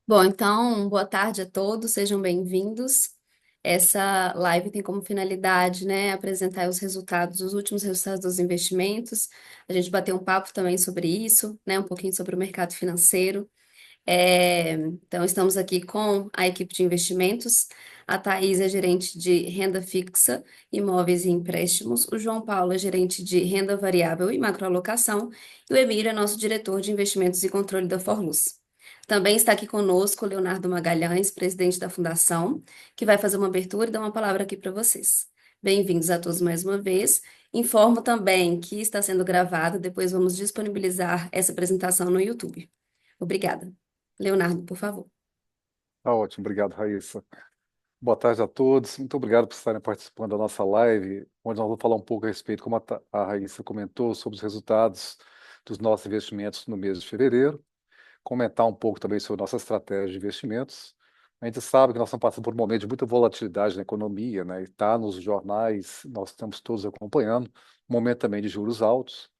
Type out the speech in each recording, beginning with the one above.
Bom, então, boa tarde a todos, sejam bem-vindos. Essa live tem como finalidade, né, apresentar os resultados, os últimos resultados dos investimentos. A gente bateu um papo também sobre isso, né, um pouquinho sobre o mercado financeiro. Então, estamos aqui com a equipe de investimentos. A Thaís é gerente de renda fixa, imóveis e empréstimos. O João Paulo é gerente de renda variável e macroalocação. E o Emílio é nosso diretor de investimentos e controle da Forluz. Também está aqui conosco o Leonardo Magalhães, presidente da Fundação, que vai fazer uma abertura e dar uma palavra aqui para vocês. Bem-vindos a todos mais uma vez. Informo também que está sendo gravado, depois vamos disponibilizar essa apresentação no YouTube. Obrigada. Leonardo, por favor. Tá ótimo, obrigado, Raíssa. Boa tarde a todos. Muito obrigado por estarem participando da nossa live, onde nós vamos falar um pouco a respeito, como a Raíssa comentou, sobre os resultados dos nossos investimentos no mês de fevereiro, comentar um pouco também sobre nossa estratégia de investimentos. A gente sabe que nós estamos passando por um momento de muita volatilidade na economia, né? E está nos jornais, nós estamos todos acompanhando, um momento também de juros altos.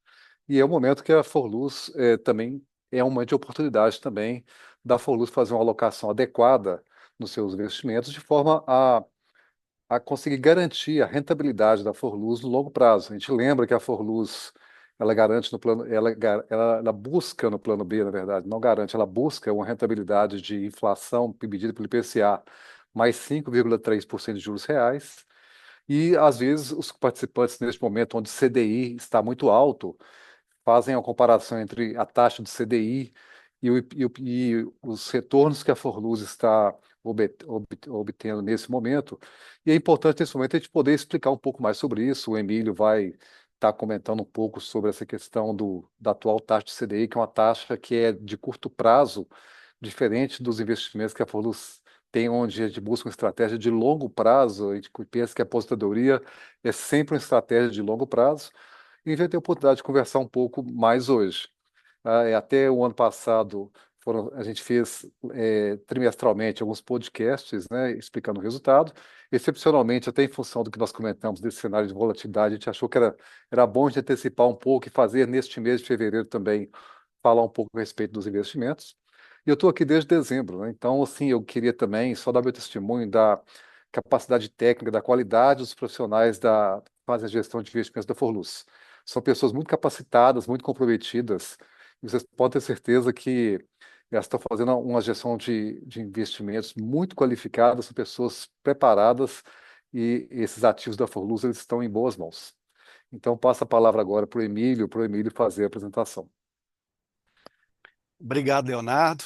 E é um momento que a Forluz também é um momento de oportunidade também da Forluz fazer uma alocação adequada nos seus investimentos, de forma a conseguir garantir a rentabilidade da Forluz no longo prazo. A gente lembra que a Forluz ela garante no plano, ela busca no plano B, na verdade, não garante, ela busca uma rentabilidade de inflação medida pelo IPCA mais 5,3% de juros reais. E, às vezes, os participantes, neste momento onde o CDI está muito alto, fazem a comparação entre a taxa do CDI e os retornos que a Forluz está obtendo nesse momento. E é importante, nesse momento, a gente poder explicar um pouco mais sobre isso. O Emílio vai estar comentando um pouco sobre essa questão da atual taxa de CDI, que é uma taxa que é de curto prazo, diferente dos investimentos que a Forluz tem, onde a gente busca uma estratégia de longo prazo. A gente pensa que a aposentadoria é sempre uma estratégia de longo prazo. E a gente vai ter a oportunidade de conversar um pouco mais hoje. Até o ano passado, a gente fez trimestralmente alguns podcasts, né, explicando o resultado. Excepcionalmente, até em função do que nós comentamos desse cenário de volatilidade, a gente achou que era bom a gente antecipar um pouco e fazer neste mês de fevereiro também falar um pouco a respeito dos investimentos. E eu estou aqui desde dezembro, né? Então, assim, eu queria também só dar meu testemunho da capacidade técnica, da qualidade dos profissionais que fazem a gestão de investimentos da Forluz. São pessoas muito capacitadas, muito comprometidas, e vocês podem ter certeza que elas estão fazendo uma gestão de investimentos muito qualificada, são pessoas preparadas, e esses ativos da Forluz eles estão em boas mãos. Então, passo a palavra agora para o Emílio fazer a apresentação. Obrigado, Leonardo.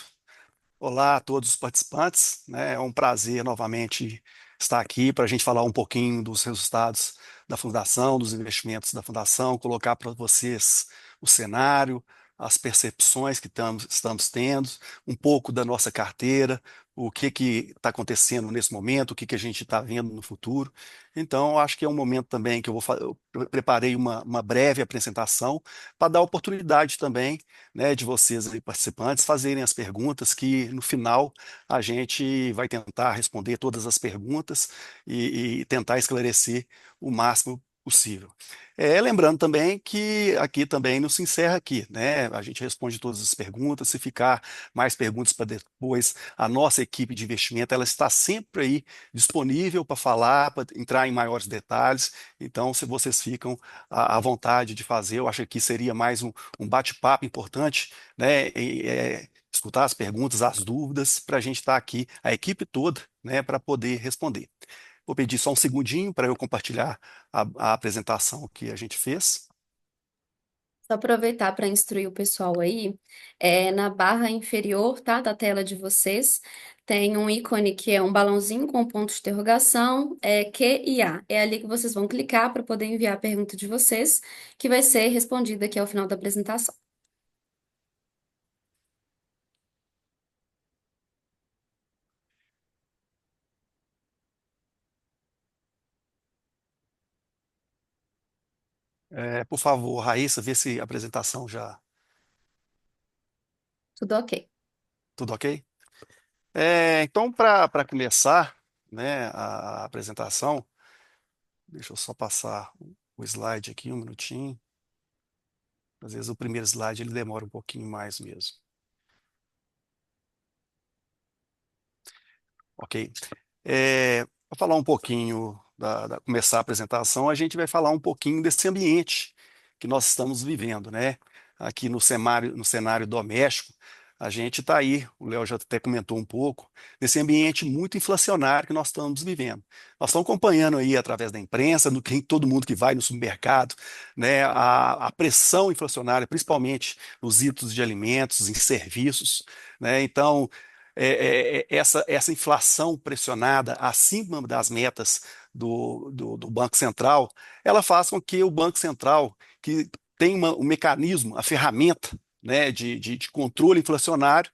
Olá a todos os participantes, né? É um prazer novamente estar aqui para a gente falar um pouquinho dos resultados da Fundação, dos investimentos da Fundação, colocar para vocês o cenário, as percepções que estamos tendo, um pouco da nossa carteira, o que está acontecendo nesse momento, o que a gente está vendo no futuro. Então, acho que é um momento também que eu preparei uma breve apresentação para dar oportunidade também, né, de vocês aí, participantes, fazerem as perguntas que no final a gente vai tentar responder todas as perguntas e tentar esclarecer o máximo possível. Lembrando também que aqui também não se encerra aqui, né? A gente responde todas as perguntas. Se ficar mais perguntas para depois, a nossa equipe de investimento ela está sempre aí disponível para falar, para entrar em maiores detalhes. Então, se vocês ficam à vontade de fazer, eu acho que seria mais um bate-papo importante, né? Escutar as perguntas, as dúvidas, para a gente estar aqui, a equipe toda, né, para poder responder. Vou pedir só um segundinho para eu compartilhar a apresentação que a gente fez. Só aproveitar para instruir o pessoal aí, na barra inferior, tá, da tela de vocês, tem um ícone que é um balãozinho com um ponto de interrogação, Q e A. É ali que vocês vão clicar para poder enviar a pergunta de vocês, que vai ser respondida aqui ao final da apresentação. Por favor, Raíssa, vê se a apresentação já. Tudo ok. Tudo ok? Então, para começar, né, a apresentação, deixa eu só passar o slide aqui um minutinho. Às vezes o primeiro slide ele demora um pouquinho mais mesmo. Ok. Para falar um pouquinho, começar a apresentação, a gente vai falar um pouquinho desse ambiente que nós estamos vivendo, né? Aqui no cenário doméstico, a gente está aí, o Léo já até comentou um pouco, desse ambiente muito inflacionário que nós estamos vivendo. Nós estamos acompanhando aí através da imprensa, todo mundo que vai no supermercado, né? A pressão inflacionária, principalmente nos itens de alimentos, em serviços, né? Então, essa inflação pressionada acima das metas do Banco Central, ela faz com que o Banco Central, que tem um mecanismo, a ferramenta, né, de controle inflacionário,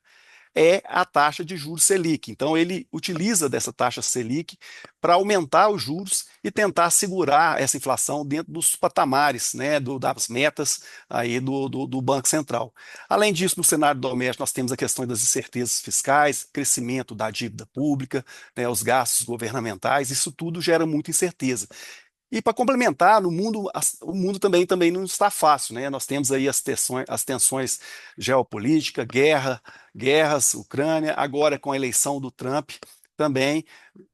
é a taxa de juros Selic. Então, ele utiliza dessa taxa Selic para aumentar os juros e tentar segurar essa inflação dentro dos patamares, né, das metas aí do Banco Central. Além disso, no cenário doméstico, nós temos a questão das incertezas fiscais, crescimento da dívida pública, né, os gastos governamentais, isso tudo gera muita incerteza. E para complementar, no mundo, o mundo também não está fácil, né? Nós temos aí as tensões geopolíticas, guerras, Ucrânia, agora com a eleição do Trump, também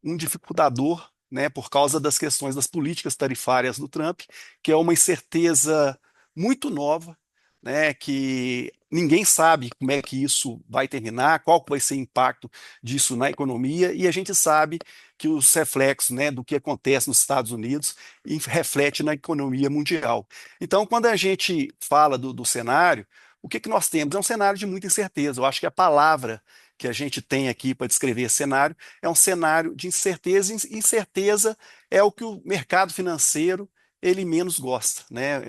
um dificultador, né, por causa das questões das políticas tarifárias do Trump, que é uma incerteza muito nova, né, que ninguém sabe como é que isso vai terminar, qual que vai ser o impacto disso na economia, e a gente sabe que os reflexos, né, do que acontece nos Estados Unidos e reflete na economia mundial. Então, quando a gente fala do cenário, o que nós temos? É um cenário de muita incerteza. Eu acho que a palavra que a gente tem aqui para descrever esse cenário é um cenário de incerteza, e incerteza é o que o mercado financeiro ele menos gosta, né?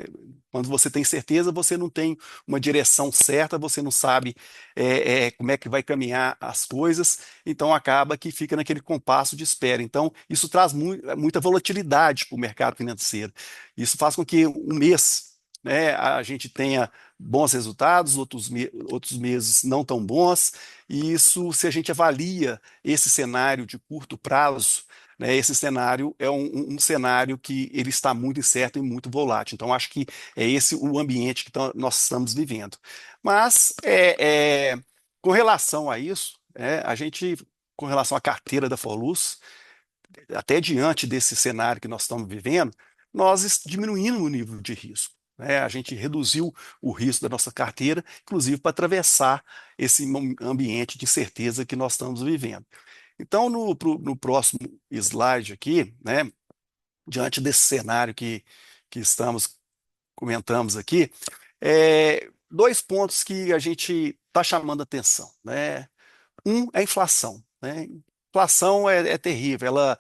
Quando você tem certeza, você não tem uma direção certa, você não sabe como é que vai caminhar as coisas, então acaba que fica naquele compasso de espera. Então, isso traz muita volatilidade para o mercado financeiro. Isso faz com que um mês, né, a gente tenha bons resultados, outros meses não tão bons, e isso, se a gente avalia esse cenário de curto prazo, né, esse cenário é um cenário que ele está muito incerto e muito volátil. Então, acho que é esse o ambiente que nós estamos vivendo. Mas, com relação a isso, com relação à carteira da Forlus, até diante desse cenário que nós estamos vivendo, nós diminuímos o nível de risco, né? A gente reduziu o risco da nossa carteira, inclusive para atravessar esse ambiente de incerteza que nós estamos vivendo. Então, no próximo slide aqui, né, diante desse cenário que comentamos aqui, dois pontos que a gente está chamando a atenção, né? Um é a inflação, né? Inflação é terrível,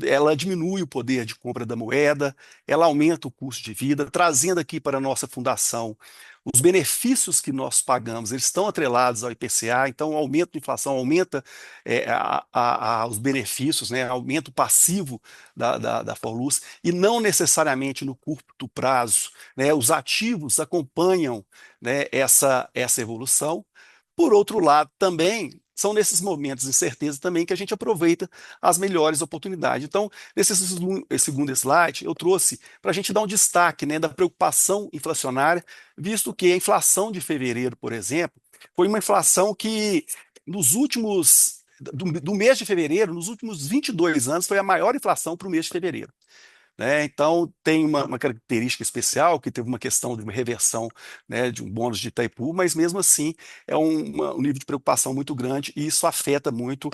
ela diminui o poder de compra da moeda, ela aumenta o custo de vida, trazendo aqui para a nossa fundação os benefícios que nós pagamos, eles estão atrelados ao IPCA, então o aumento da inflação aumenta os benefícios, né? Aumenta o passivo da Forlus, e não necessariamente no curto prazo, né? Os ativos acompanham, né, essa evolução. Por outro lado, também são nesses momentos de incerteza também que a gente aproveita as melhores oportunidades. Então, nesse segundo slide, eu trouxe para a gente dar um destaque, né, da preocupação inflacionária, visto que a inflação de fevereiro, por exemplo, foi uma inflação que do mês de fevereiro, nos últimos 22 anos, foi a maior inflação para o mês de fevereiro, né? Então, tem uma característica especial, que teve uma questão de uma reversão, né, de um bônus de Itaipu, mas mesmo assim é um nível de preocupação muito grande, e isso afeta muito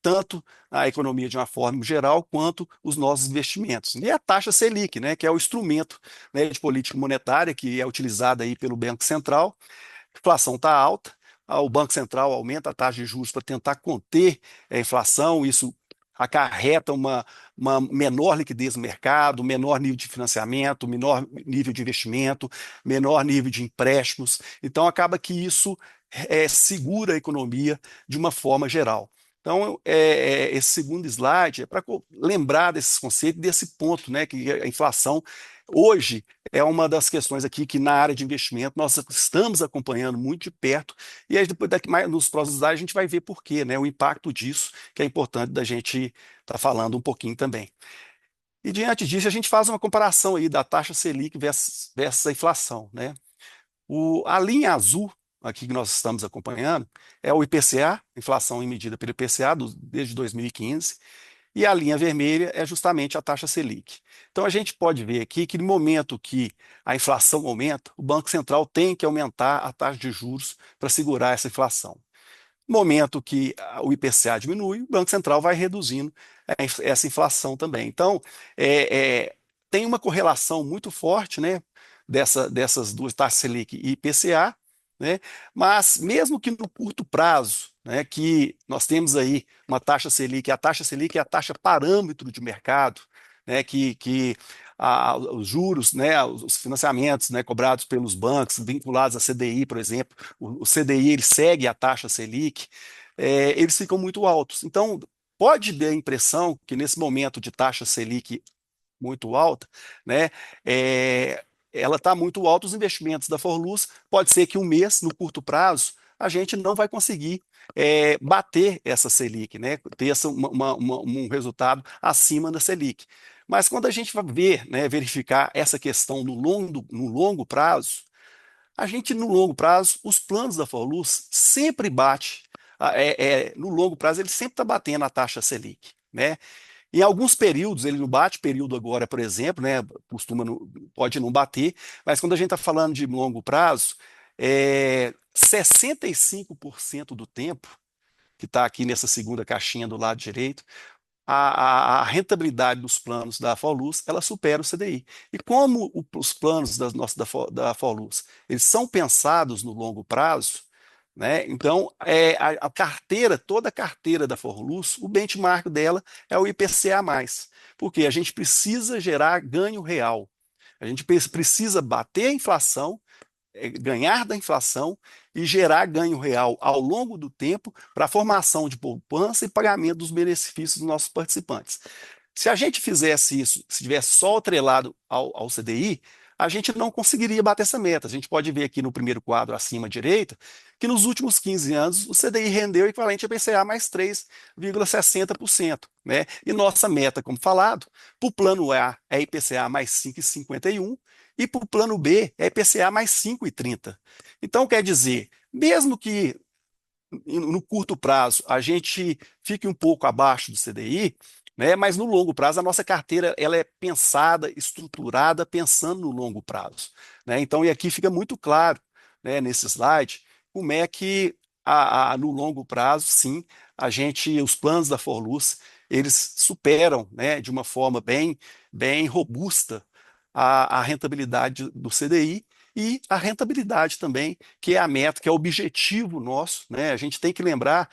tanto a economia de uma forma geral, quanto os nossos investimentos. E a taxa Selic, né, que é o instrumento, né, de política monetária que é utilizado aí pelo Banco Central. A inflação está alta, o Banco Central aumenta a taxa de juros para tentar conter a inflação, isso acarreta uma menor liquidez no mercado, menor nível de financiamento, menor nível de investimento, menor nível de empréstimos. Então, acaba que isso segura a economia de uma forma geral. Então, esse segundo slide é para lembrar desses conceitos, desse ponto, né, que a inflação hoje é uma das questões aqui que na área de investimento nós estamos acompanhando muito de perto, e aí depois nos próximos slides a gente vai ver por quê, né, o impacto disso, que é importante da gente estar falando um pouquinho também. E diante disso a gente faz uma comparação aí da taxa Selic versus a inflação, né? A linha azul aqui que nós estamos acompanhando é o IPCA, inflação em medida pelo IPCA desde 2015, e a linha vermelha é justamente a taxa Selic. Então a gente pode ver aqui que no momento que a inflação aumenta, o Banco Central tem que aumentar a taxa de juros para segurar essa inflação. No momento que o IPCA diminui, o Banco Central vai reduzindo essa inflação também. Então, tem uma correlação muito forte, né, dessas duas taxas Selic e IPCA, né, mas mesmo que no curto prazo, né, que nós temos aí uma taxa Selic, a taxa Selic é a taxa parâmetro de mercado, né, que os juros, né, os financiamentos, né, cobrados pelos bancos, vinculados à CDI, por exemplo, o CDI ele segue a taxa Selic, eles ficam muito altos. Então, pode dar a impressão que nesse momento de taxa Selic muito alta, né, ela está muito alta, os investimentos da Forluz, pode ser que um mês, no curto prazo, a gente não vai conseguir bater essa Selic, né, ter um resultado acima da Selic. Mas quando a gente vai ver, né, verificar essa questão no longo prazo, a gente, no longo prazo, os planos da Forluz sempre bate, no longo prazo, ele sempre está batendo a taxa Selic, né? Em alguns períodos, ele não bate, período agora, por exemplo, né, pode não bater, mas quando a gente está falando de longo prazo, 65% do tempo, que está aqui nessa segunda caixinha do lado direito, a rentabilidade dos planos da Forluz, ela supera o CDI. E como os planos da Forluz, eles são pensados no longo prazo, né? Então, a carteira, toda a carteira da Forluz, o benchmark dela é o IPCA+, porque a gente precisa gerar ganho real. A gente precisa bater a inflação, ganhar da inflação e gerar ganho real ao longo do tempo para a formação de poupança e pagamento dos benefícios dos nossos participantes. Se a gente fizesse isso, se tivesse só atrelado ao CDI, a gente não conseguiria bater essa meta. A gente pode ver aqui no primeiro quadro acima à direita que nos últimos 15 anos o CDI rendeu equivalente a IPCA mais 3,60%, né? E nossa meta, como falado, para o plano A é IPCA mais 5,51 e para o plano B é IPCA mais 5,30. Então, quer dizer, mesmo que no curto prazo a gente fique um pouco abaixo do CDI, né, mas no longo prazo a nossa carteira ela é pensada, estruturada, pensando no longo prazo, né? Então, e aqui fica muito claro, né, nesse slide, como é que no longo prazo, sim, os planos da Forluz, eles superam, né, de uma forma bem robusta a rentabilidade do CDI e a rentabilidade também, que é a meta, que é o objetivo nosso, né? A gente tem que lembrar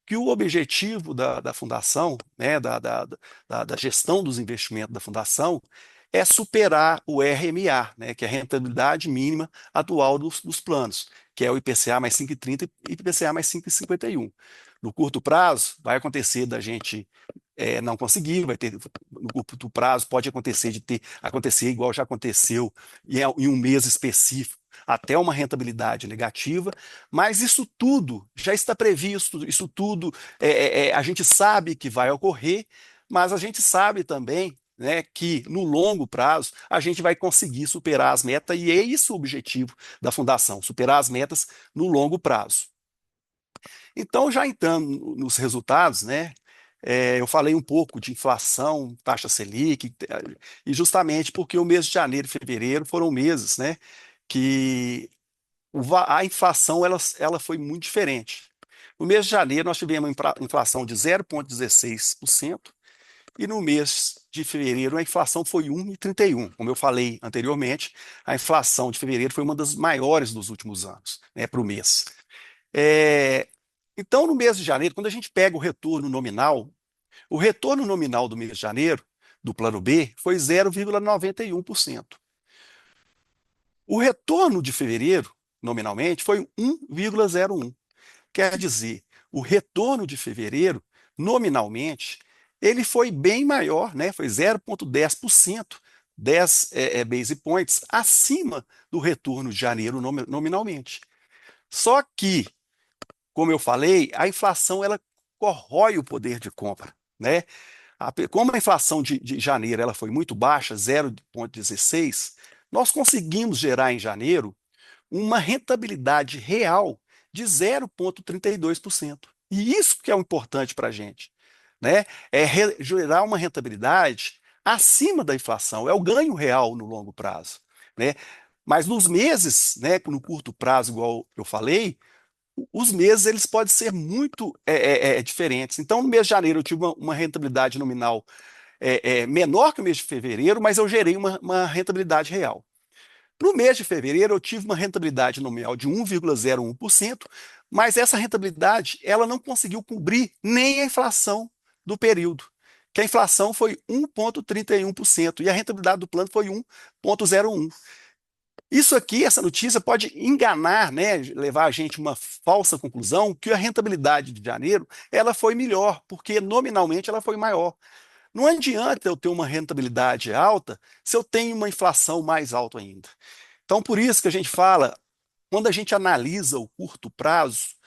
que o objetivo da fundação, né, da gestão dos investimentos da fundação, é superar o RMA, né, que é a rentabilidade mínima atual dos planos, que é o IPCA mais 5,30 e IPCA mais 5,51. No curto prazo, vai acontecer da gente não conseguir, vai ter no curto prazo, pode acontecer acontecer igual já aconteceu em um mês específico, até uma rentabilidade negativa, mas isso tudo já está previsto, isso tudo a gente sabe que vai ocorrer, mas a gente sabe também, né, que no longo prazo a gente vai conseguir superar as metas, e é isso o objetivo da fundação, superar as metas no longo prazo. Então, já entrando nos resultados, né, eu falei um pouco de inflação, taxa Selic, e justamente porque o mês de janeiro e fevereiro foram meses, né, que a inflação ela foi muito diferente. No mês de janeiro, nós tivemos uma inflação de 0,16%, e no mês de fevereiro, a inflação foi 1,31%. Como eu falei anteriormente, a inflação de fevereiro foi uma das maiores dos últimos anos, né, para o mês. É, então, no mês de janeiro, quando a gente pega o retorno nominal do mês de janeiro, do plano B, foi 0,91%. O retorno de fevereiro, nominalmente, foi 1,01%. Quer dizer, o retorno de fevereiro, nominalmente, ele foi bem maior, né? Foi 0,10%, 10 base points, acima do retorno de janeiro nominalmente. Só que, como eu falei, a inflação ela corrói o poder de compra, né? Como a inflação de janeiro ela foi muito baixa, 0,16, nós conseguimos gerar em janeiro uma rentabilidade real de 0,32%. E isso que é o importante para a gente, né? É gerar uma rentabilidade acima da inflação, é o ganho real no longo prazo, né? Mas nos meses, né, no curto prazo, igual eu falei, os meses eles podem ser muito diferentes. Então, no mês de janeiro eu tive uma rentabilidade nominal menor que o mês de fevereiro, mas eu gerei uma rentabilidade real. No mês de fevereiro, eu tive uma rentabilidade nominal de 1,01%, mas essa rentabilidade ela não conseguiu cobrir nem a inflação do período, que a inflação foi 1,31% e a rentabilidade do plano foi 1,01%. Isso aqui, essa notícia pode enganar, né, levar a gente a uma falsa conclusão que a rentabilidade de janeiro ela foi melhor, porque nominalmente ela foi maior. Não adianta eu ter uma rentabilidade alta se eu tenho uma inflação mais alta ainda. Então, por isso que a gente fala, quando a gente analisa o curto prazo,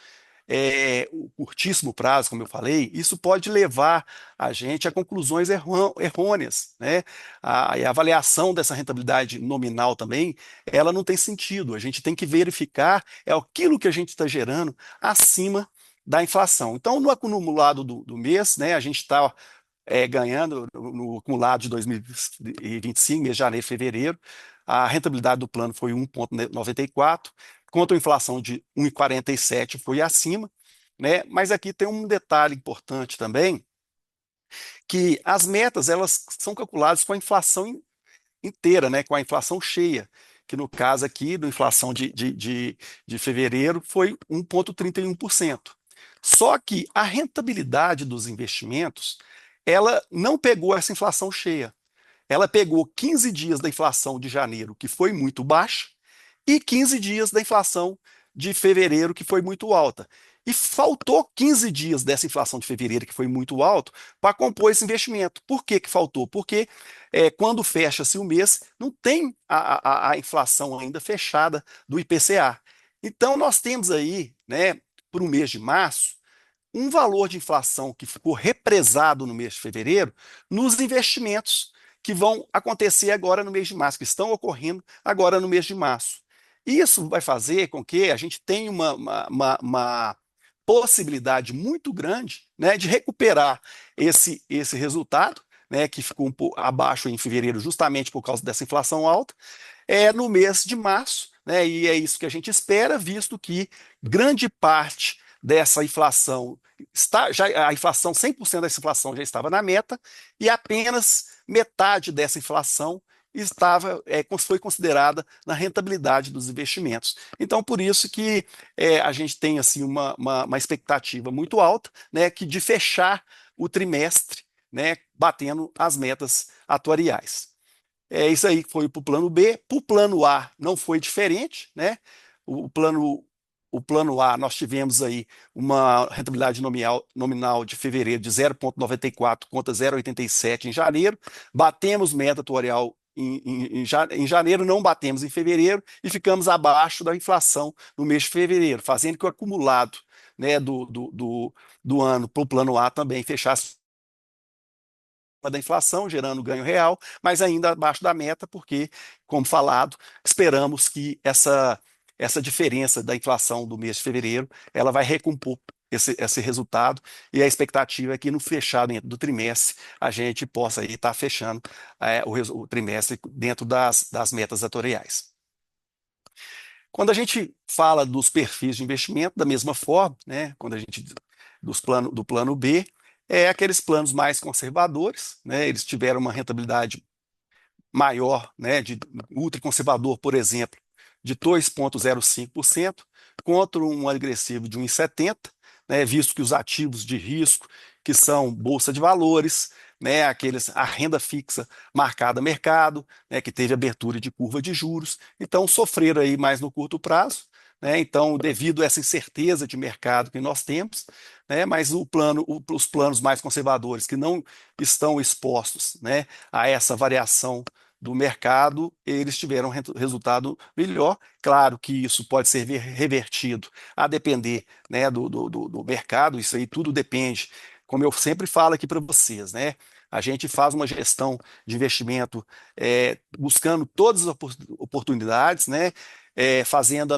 o curtíssimo prazo, como eu falei, isso pode levar a gente a conclusões errôneas, né? E a avaliação dessa rentabilidade nominal também, ela não tem sentido. A gente tem que verificar aquilo que a gente está gerando acima da inflação. Então, no acumulado do mês, né, a gente está ganhando no acumulado de 2025, mês de janeiro e fevereiro, a rentabilidade do plano foi 1,94, contra a inflação de 1,47 foi acima, né? Mas aqui tem um detalhe importante também, que as metas elas são calculadas com a inflação inteira, né? Com a inflação cheia, que no caso aqui, da inflação de fevereiro, foi 1,31%. Só que a rentabilidade dos investimentos, ela não pegou essa inflação cheia. Ela pegou 15 dias da inflação de janeiro, que foi muito baixa, e 15 dias da inflação de fevereiro, que foi muito alta. E faltou 15 dias dessa inflação de fevereiro, que foi muito alto, para compor esse investimento. Por que que faltou? Porque quando fecha-se o mês, não tem a inflação ainda fechada do IPCA. Então, nós temos aí, né, para o mês de março, um valor de inflação que ficou represado no mês de fevereiro nos investimentos que vão acontecer agora no mês de março, que estão ocorrendo agora no mês de março. Isso vai fazer com que a gente tenha uma possibilidade muito grande, né, de recuperar esse resultado, né, que ficou um pouco abaixo em fevereiro, justamente por causa dessa inflação alta, no mês de março, né, e é isso que a gente espera, visto que grande parte dessa inflação a inflação, 100% dessa inflação já estava na meta, e apenas metade dessa inflação foi considerada na rentabilidade dos investimentos. Então, por isso que a gente tem assim uma expectativa muito alta, né, que de fechar o trimestre, né, batendo as metas atuariais. Isso aí foi para o plano B. Para o plano A não foi diferente, né? O plano, o plano A nós tivemos aí uma rentabilidade nominal de fevereiro de 0,94 contra 0,87 em janeiro. Batemos meta atuarial em janeiro, não batemos em fevereiro e ficamos abaixo da inflação no mês de fevereiro, fazendo que o acumulado, né, do ano para o plano A também fechasse da inflação, gerando ganho real, mas ainda abaixo da meta, porque, como falado, esperamos que essa diferença da inflação do mês de fevereiro ela vai recompor esse resultado, e a expectativa é que no fechado do trimestre a gente possa estar fechando o trimestre dentro das metas atuariais. Quando a gente fala dos perfis de investimento, da mesma forma, né, quando a gente do plano B, aqueles planos mais conservadores, né, eles tiveram uma rentabilidade maior, né, de ultraconservador, por exemplo, de 2,05%, contra um agressivo de 1,70%, né, visto que os ativos de risco, que são bolsa de valores, né, a renda fixa marcada a mercado, né, que teve abertura de curva de juros, então sofreram aí mais no curto prazo, né, então devido a essa incerteza de mercado que nós temos, né, mas os planos mais conservadores que não estão expostos, né, a essa variação do mercado, eles tiveram resultado melhor. Claro que isso pode ser revertido a depender, né, do mercado, isso aí tudo depende, como eu sempre falo aqui para vocês, né? A gente faz uma gestão de investimento buscando todas as oportunidades, né? fazendo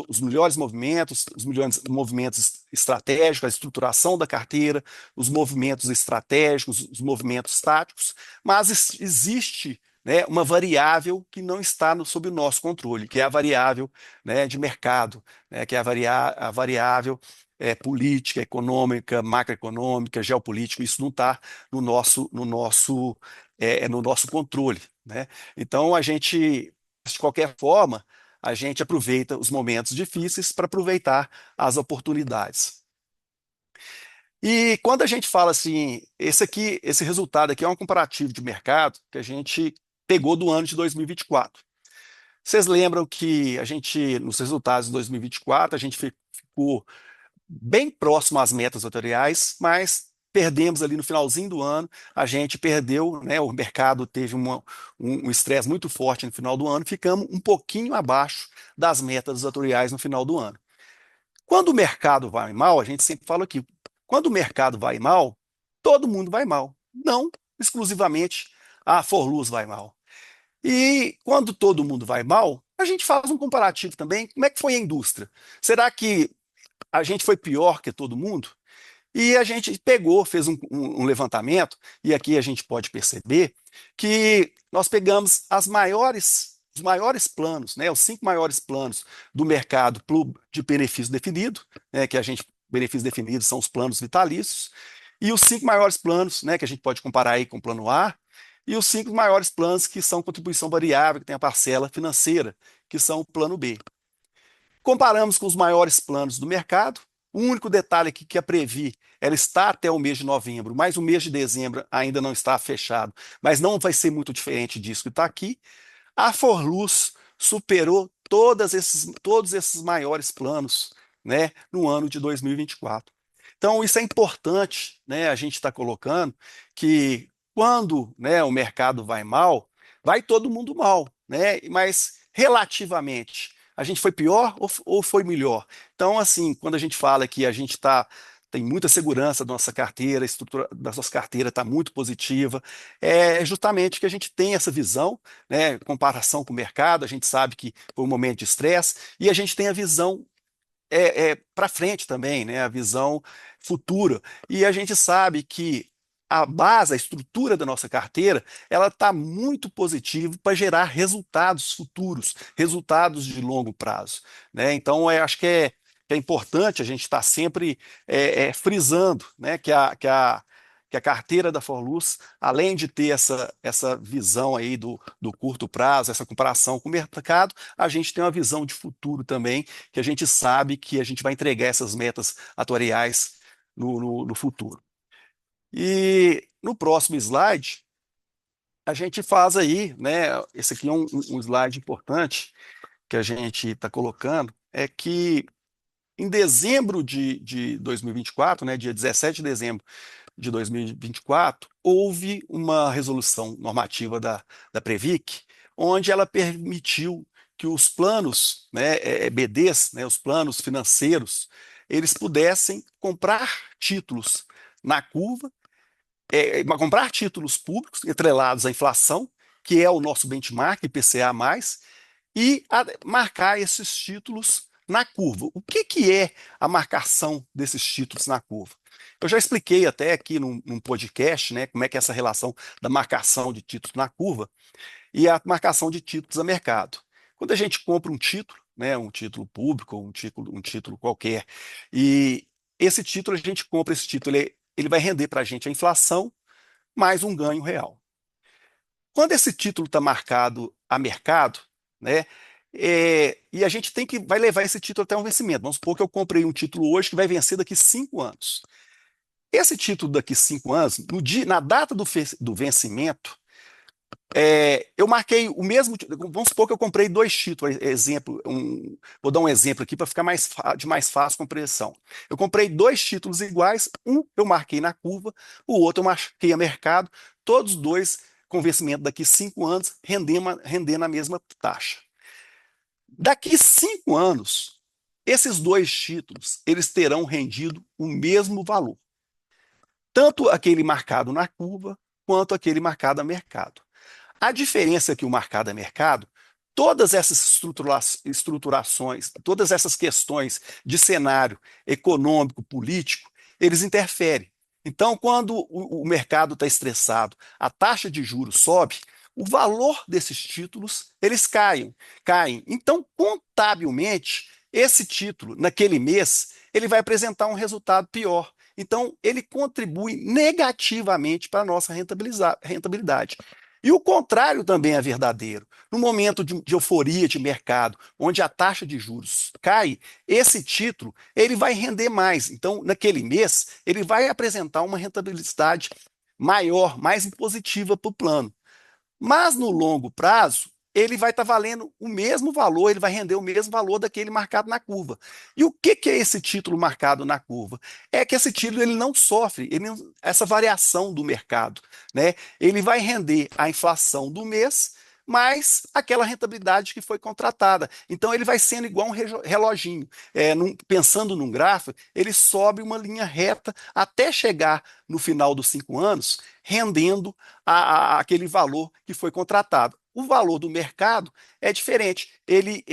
os melhores movimentos, os melhores movimentos estratégicos, a estruturação da carteira, os movimentos estratégicos, os movimentos táticos, mas existe, né, uma variável que não está sob o nosso controle, que é a variável, né, de mercado, né, que é a variável política, econômica, macroeconômica, geopolítica. Isso não está no nosso controle, né? Então, de qualquer forma, a gente aproveita os momentos difíceis para aproveitar as oportunidades. E quando a gente fala assim, esse resultado aqui é um comparativo de mercado que a gente pegou do ano de 2024. Vocês lembram que nos resultados de 2024, a gente ficou bem próximo às metas atuariais, mas perdemos ali no finalzinho do ano, a gente perdeu, né, o mercado teve um estresse muito forte no final do ano, ficamos um pouquinho abaixo das metas atuariais no final do ano. Quando o mercado vai mal, a gente sempre fala aqui, quando o mercado vai mal, todo mundo vai mal, não exclusivamente a Forluz vai mal. E quando todo mundo vai mal, a gente faz um comparativo também, como é que foi a indústria? Será que a gente foi pior que todo mundo? E a gente fez um levantamento, e aqui a gente pode perceber que nós pegamos os maiores planos, né, os 5 maiores planos do mercado de benefício definido, né, benefícios definidos são os planos vitalícios, e os 5 maiores planos, né, que a gente pode comparar aí com o plano A, e os 5 maiores planos que são contribuição variável, que tem a parcela financeira, que são o plano B. Comparamos com os maiores planos do mercado. O único detalhe aqui que a Previ, ela está até o mês de novembro, mas o mês de dezembro ainda não está fechado, mas não vai ser muito diferente disso que está aqui. A Forluz superou todos esses maiores planos, né, no ano de 2024. Então, isso é importante, né, a gente está colocando que quando, né, o mercado vai mal, vai todo mundo mal, né, mas relativamente a gente foi pior ou foi melhor? Então, assim, quando a gente fala que tem muita segurança da nossa carteira, a estrutura da nossa carteira está muito positiva, é justamente que a gente tem essa visão, né, comparação com o mercado, a gente sabe que foi um momento de estresse, e a gente tem a visão para frente também, né, a visão futura. E a gente sabe que a base, a estrutura da nossa carteira, ela está muito positiva para gerar resultados futuros, resultados de longo prazo, né? Então, acho que é importante a gente estar sempre frisando, né, que a carteira da Forluz, além de ter essa visão aí do curto prazo, essa comparação com o mercado, a gente tem uma visão de futuro também, que a gente sabe que a gente vai entregar essas metas atuariais no futuro. E no próximo slide, a gente faz aí, né? Esse aqui é um slide importante que a gente está colocando, é que em dezembro de 2024, né, dia 17 de dezembro de 2024, houve uma resolução normativa da Previc, onde ela permitiu que os planos, né, BDs, né, os planos financeiros, eles pudessem comprar títulos na curva, comprar títulos públicos atrelados à inflação, que é o nosso benchmark, IPCA+, e marcar esses títulos na curva. O que é a marcação desses títulos na curva? Eu já expliquei até aqui num podcast, né, como é que é essa relação da marcação de títulos na curva e a marcação de títulos a mercado. Quando a gente compra um título, né, um título público, um título qualquer, e esse título, a gente compra esse título, ele vai render para a gente a inflação mais um ganho real. Quando esse título está marcado a mercado, né, e a gente vai levar esse título até um vencimento. Vamos supor que eu comprei um título hoje que vai vencer daqui 5 anos. Esse título daqui 5 anos, na data do vencimento, eu marquei o mesmo. Vamos supor que eu comprei 2 títulos. Vou dar um exemplo aqui para ficar de mais fácil compreensão. Eu comprei 2 títulos iguais, um eu marquei na curva, o outro eu marquei a mercado, todos dois com vencimento daqui 5 anos, rendendo a mesma taxa. Daqui 5 anos, esses 2 títulos eles terão rendido o mesmo valor, tanto aquele marcado na curva quanto aquele marcado a mercado. A diferença é que o marcado a mercado, todas essas estruturações, todas essas questões de cenário econômico, político, eles interferem. Então, quando o mercado está estressado, a taxa de juros sobe, o valor desses títulos eles caem. Então, contabilmente, esse título, naquele mês, ele vai apresentar um resultado pior. Então, ele contribui negativamente para a nossa rentabilidade. E o contrário também é verdadeiro. No momento de euforia de mercado, onde a taxa de juros cai, esse título ele vai render mais. Então, naquele mês, ele vai apresentar uma rentabilidade maior, mais positiva para o plano. Mas no longo prazo, ele vai estar valendo o mesmo valor, ele vai render o mesmo valor daquele marcado na curva. E o que é esse título marcado na curva? É que esse título ele não sofre essa variação do mercado, né? Ele vai render a inflação do mês mais aquela rentabilidade que foi contratada. Então ele vai sendo igual um reloginho. Pensando num gráfico, ele sobe uma linha reta até chegar no final dos 5 anos, rendendo aquele valor que foi contratado. O valor do mercado é diferente. Ele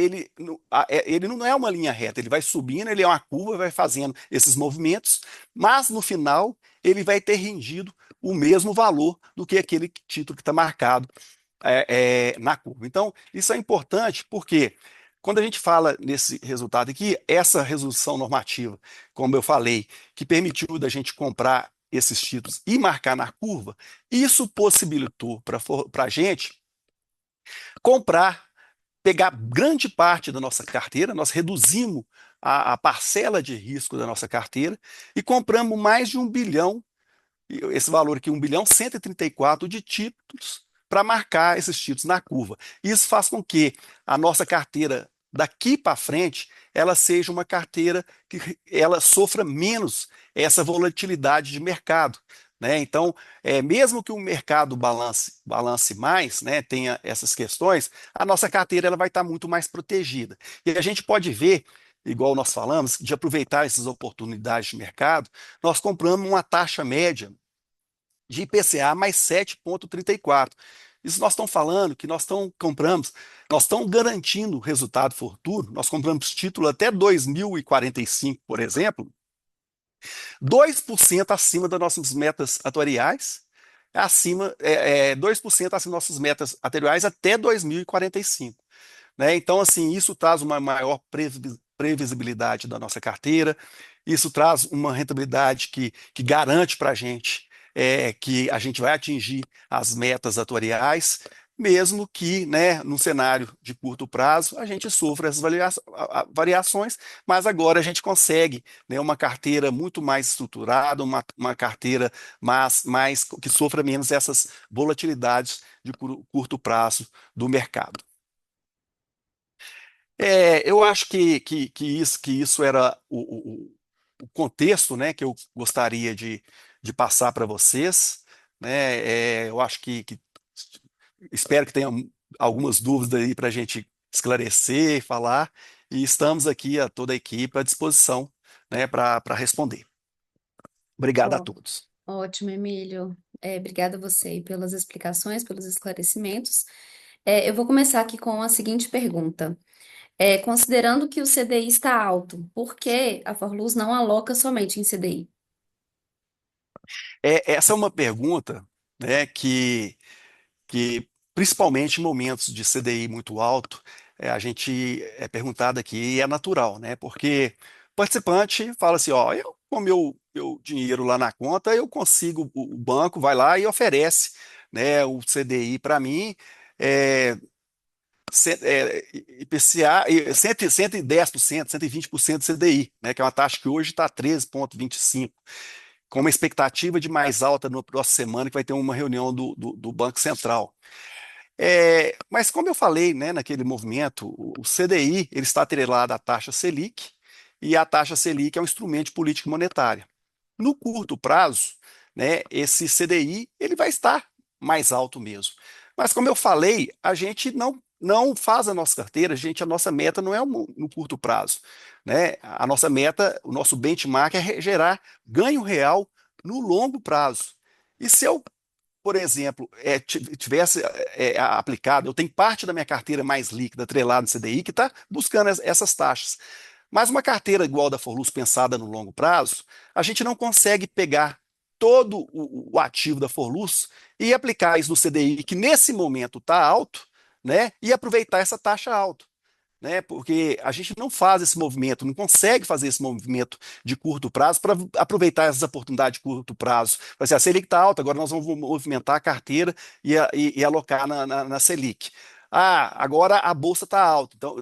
não é uma linha reta, ele vai subindo, ele é uma curva, vai fazendo esses movimentos, mas no final ele vai ter rendido o mesmo valor do que aquele título que está marcado na curva. Então, isso é importante porque quando a gente fala nesse resultado aqui, essa resolução normativa, como eu falei, que permitiu da gente comprar esses títulos e marcar na curva, isso possibilitou para a gente comprar, pegar grande parte da nossa carteira, nós reduzimos a parcela de risco da nossa carteira e compramos mais de 1 bilhão, esse valor aqui, 1 bilhão 134 de títulos para marcar esses títulos na curva. Isso faz com que a nossa carteira daqui para frente ela seja uma carteira que ela sofra menos essa volatilidade de mercado, né? Então, mesmo que o mercado balance mais, né, tenha essas questões, a nossa carteira ela vai estar muito mais protegida. E a gente pode ver, igual nós falamos, de aproveitar essas oportunidades de mercado, nós compramos uma taxa média de IPCA mais 7,34. Isso nós estamos falando que nós estamos garantindo resultado futuro, nós compramos título até 2045, por exemplo, 2% acima das nossas metas atuariais, 2% acima das nossas metas atuariais até 2045. Né? Então, assim, isso traz uma maior previsibilidade da nossa carteira, isso traz uma rentabilidade que garante para a gente que a gente vai atingir as metas atuariais, mesmo que, né, num cenário de curto prazo, a gente sofra essas variações, mas agora a gente consegue, né, uma carteira muito mais estruturada, uma carteira mais que sofra menos essas volatilidades de curto prazo do mercado. Eu acho que isso era o contexto, né, que eu gostaria de passar para vocês, né? Eu acho que espero que tenham algumas dúvidas aí para a gente esclarecer, falar, e estamos aqui, toda a equipe, à disposição, né, para responder. Obrigado a Ó, todos. ótimo, Emílio. Obrigada a você aí pelas explicações, pelos esclarecimentos. Eu vou começar aqui com a seguinte pergunta. Considerando que o CDI está alto, por que a Forluz não aloca somente em CDI? Essa é uma pergunta, né, que principalmente em momentos de CDI muito alto, a gente é perguntado aqui e é natural, né? Porque o participante fala assim, ó, eu com meu dinheiro lá na conta, eu consigo, o banco vai lá e oferece, né, o CDI para mim, é, IPCA, 110%, 120% CDI, né, que é uma taxa que hoje está 13,25, com uma expectativa de mais alta na próxima semana, que vai ter uma reunião do Banco Central. Mas como eu falei, né, naquele movimento, o CDI ele está atrelado à taxa Selic, e a taxa Selic é um instrumento de política monetária. No curto prazo, né, esse CDI ele vai estar mais alto mesmo. Mas como eu falei, a gente não faz a nossa carteira, a nossa meta não é no curto prazo, né? A nossa meta, o nosso benchmark é gerar ganho real no longo prazo. E se eu por exemplo, tivesse aplicado, eu tenho parte da minha carteira mais líquida atrelada no CDI que está buscando essas taxas. Mas uma carteira igual da Forlus pensada no longo prazo, a gente não consegue pegar todo o ativo da Forlus e aplicar isso no CDI, que nesse momento está alto, né, e aproveitar essa taxa alta, né? Porque a gente não faz esse movimento, não consegue fazer esse movimento de curto prazo para aproveitar essas oportunidades de curto prazo. Vai ser a Selic está alta, agora nós vamos movimentar a carteira e alocar na Selic. Ah, agora a bolsa está alta, então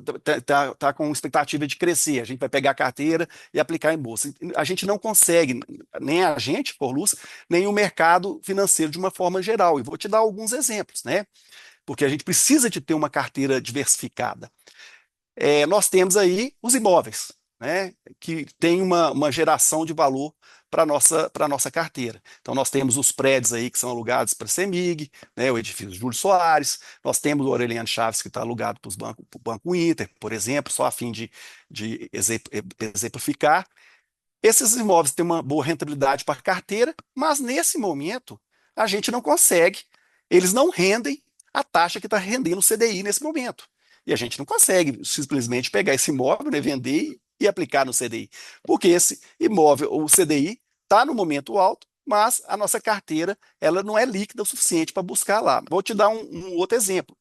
tá com expectativa de crescer. A gente vai pegar a carteira e aplicar em bolsa. A gente não consegue, nem a gente, por luz, nem o mercado financeiro de uma forma geral. E vou te dar alguns exemplos, né? Porque a gente precisa de ter uma carteira diversificada. Nós temos aí os imóveis, né, que tem uma geração de valor para nossa carteira. Então, nós temos os prédios aí que são alugados para a CEMIG, né, o edifício Júlio Soares, nós temos o Aureliano Chaves que está alugado para o Banco Inter, por exemplo, só a fim de exemplificar. Esses imóveis têm uma boa rentabilidade para a carteira, mas nesse momento a gente não consegue, eles não rendem a taxa que está rendendo o CDI nesse momento. E a gente não consegue simplesmente pegar esse imóvel, né, vender e aplicar no CDI. Porque esse imóvel, o CDI, está no momento alto, mas a nossa carteira ela não é líquida o suficiente para buscar lá. Vou te dar um outro exemplo,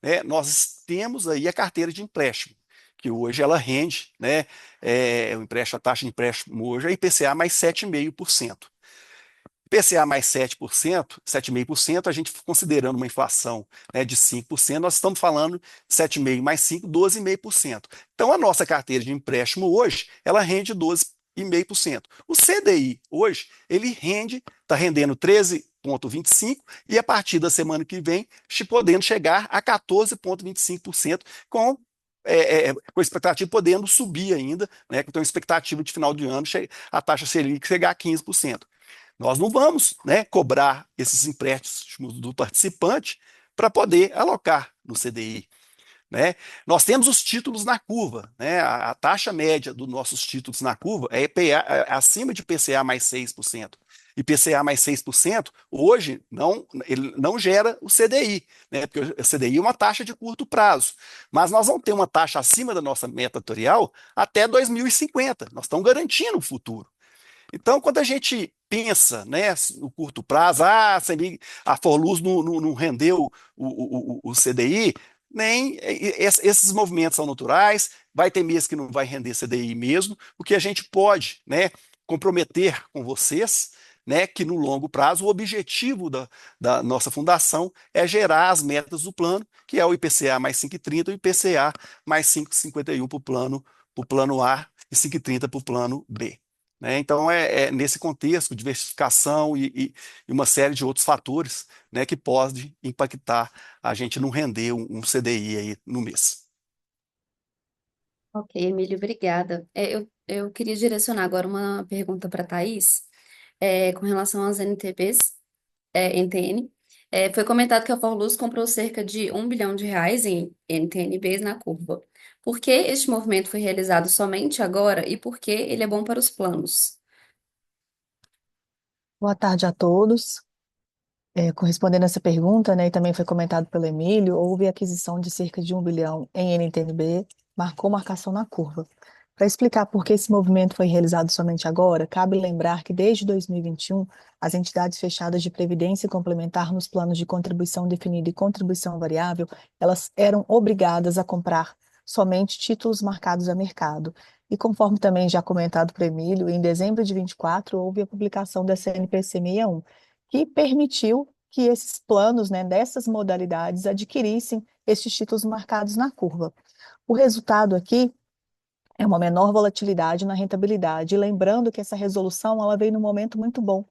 né? Nós temos aí a carteira de empréstimo, que hoje ela rende, né? A taxa de empréstimo hoje é IPCA mais 7,5%. IPCA mais 7%, 7,5%, a gente considerando uma inflação, né, de 5%, nós estamos falando 7,5% mais 5, 12,5%. Então, a nossa carteira de empréstimo hoje, ela rende 12,5%. O CDI hoje, ele está rendendo 13,25% e a partir da semana que vem, podendo chegar a 14,25% com expectativa podendo subir ainda, né, com expectativa de final de ano, a taxa Selic chegar a 15%. Nós não vamos, né, cobrar esses empréstimos do participante para poder alocar no CDI, né? Nós temos os títulos na curva, né? A taxa média dos nossos títulos na curva é acima de IPCA mais 6%. IPCA mais 6%, hoje, ele não gera o CDI, né? Porque o CDI é uma taxa de curto prazo. Mas nós vamos ter uma taxa acima da nossa meta atuarial até 2050. Nós estamos garantindo o futuro. Então, quando a gente pensa, né, no curto prazo, a Forluz não rendeu o CDI, nem esses movimentos são naturais, vai ter mês que não vai render CDI mesmo, o que a gente pode, né, comprometer com vocês, né, que no longo prazo o objetivo da nossa fundação é gerar as metas do plano, que é o IPCA mais 5,30 e o IPCA mais 5,51 para o plano A e 5,30 para o plano B. Né? Então, nesse contexto, diversificação e uma série de outros fatores, né, que pode impactar a gente não render um CDI aí no mês. Ok, Emílio, obrigada. Eu queria direcionar agora uma pergunta para a Thaís, com relação às NTBs, NTN. Foi comentado que a Forluz comprou cerca de R$ 1 bilhão em NTNBs na curva. Por que este movimento foi realizado somente agora e por que ele é bom para os planos? Boa tarde a todos. Correspondendo a essa pergunta, né, e também foi comentado pelo Emílio, houve aquisição de cerca de 1 bilhão em NTNB, marcou marcação na curva. Para explicar por que esse movimento foi realizado somente agora, cabe lembrar que desde 2021, as entidades fechadas de previdência complementar nos planos de contribuição definida e contribuição variável, elas eram obrigadas a comprar somente títulos marcados a mercado. E conforme também já comentado por Emílio, em dezembro de 24 houve a publicação da CNPC 61, que permitiu que esses planos, né, dessas modalidades adquirissem esses títulos marcados na curva. O resultado aqui é uma menor volatilidade na rentabilidade, e lembrando que essa resolução ela veio num momento muito bom,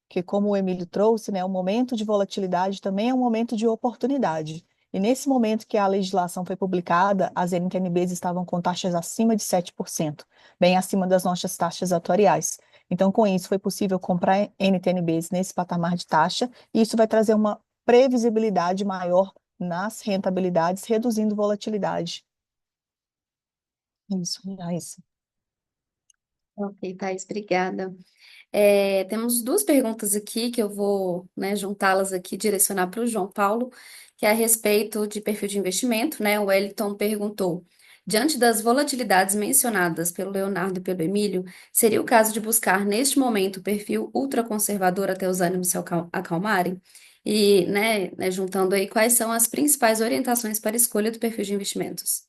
que como o Emílio trouxe, né, o momento de volatilidade também é um momento de oportunidade. E nesse momento que a legislação foi publicada, as NTNBs estavam com taxas acima de 7%, bem acima das nossas taxas atuariais. Então, com isso, foi possível comprar NTNBs nesse patamar de taxa, e isso vai trazer uma previsibilidade maior nas rentabilidades, reduzindo volatilidade. Isso, Raíssa. Ok, Thaís, obrigada. Temos duas perguntas aqui que eu vou, né, juntá-las aqui, direcionar para o João Paulo, que é a respeito de perfil de investimento, né? O Wellington perguntou: diante das volatilidades mencionadas pelo Leonardo e pelo Emílio, seria o caso de buscar neste momento o perfil ultraconservador até os ânimos se acalmarem? E, né, juntando aí, quais são as principais orientações para a escolha do perfil de investimentos?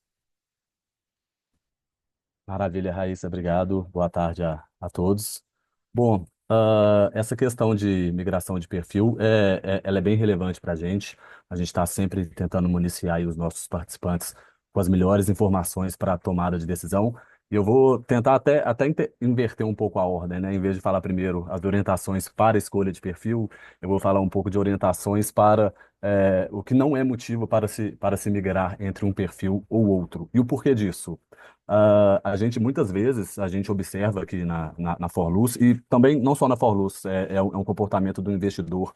Maravilha, Raíssa, obrigado. Boa tarde a todos. Bom, essa questão de migração de perfil ela é bem relevante para a gente. A gente está sempre tentando municiar aí os nossos participantes com as melhores informações para a tomada de decisão. E eu vou tentar até inverter um pouco a ordem, né? Em vez de falar primeiro as orientações para a escolha de perfil, eu vou falar um pouco de orientações para o que não é motivo para se migrar entre um perfil ou outro. E o porquê disso? A gente muitas vezes a gente observa aqui na Forluz e também não só na Forluz, é um comportamento do investidor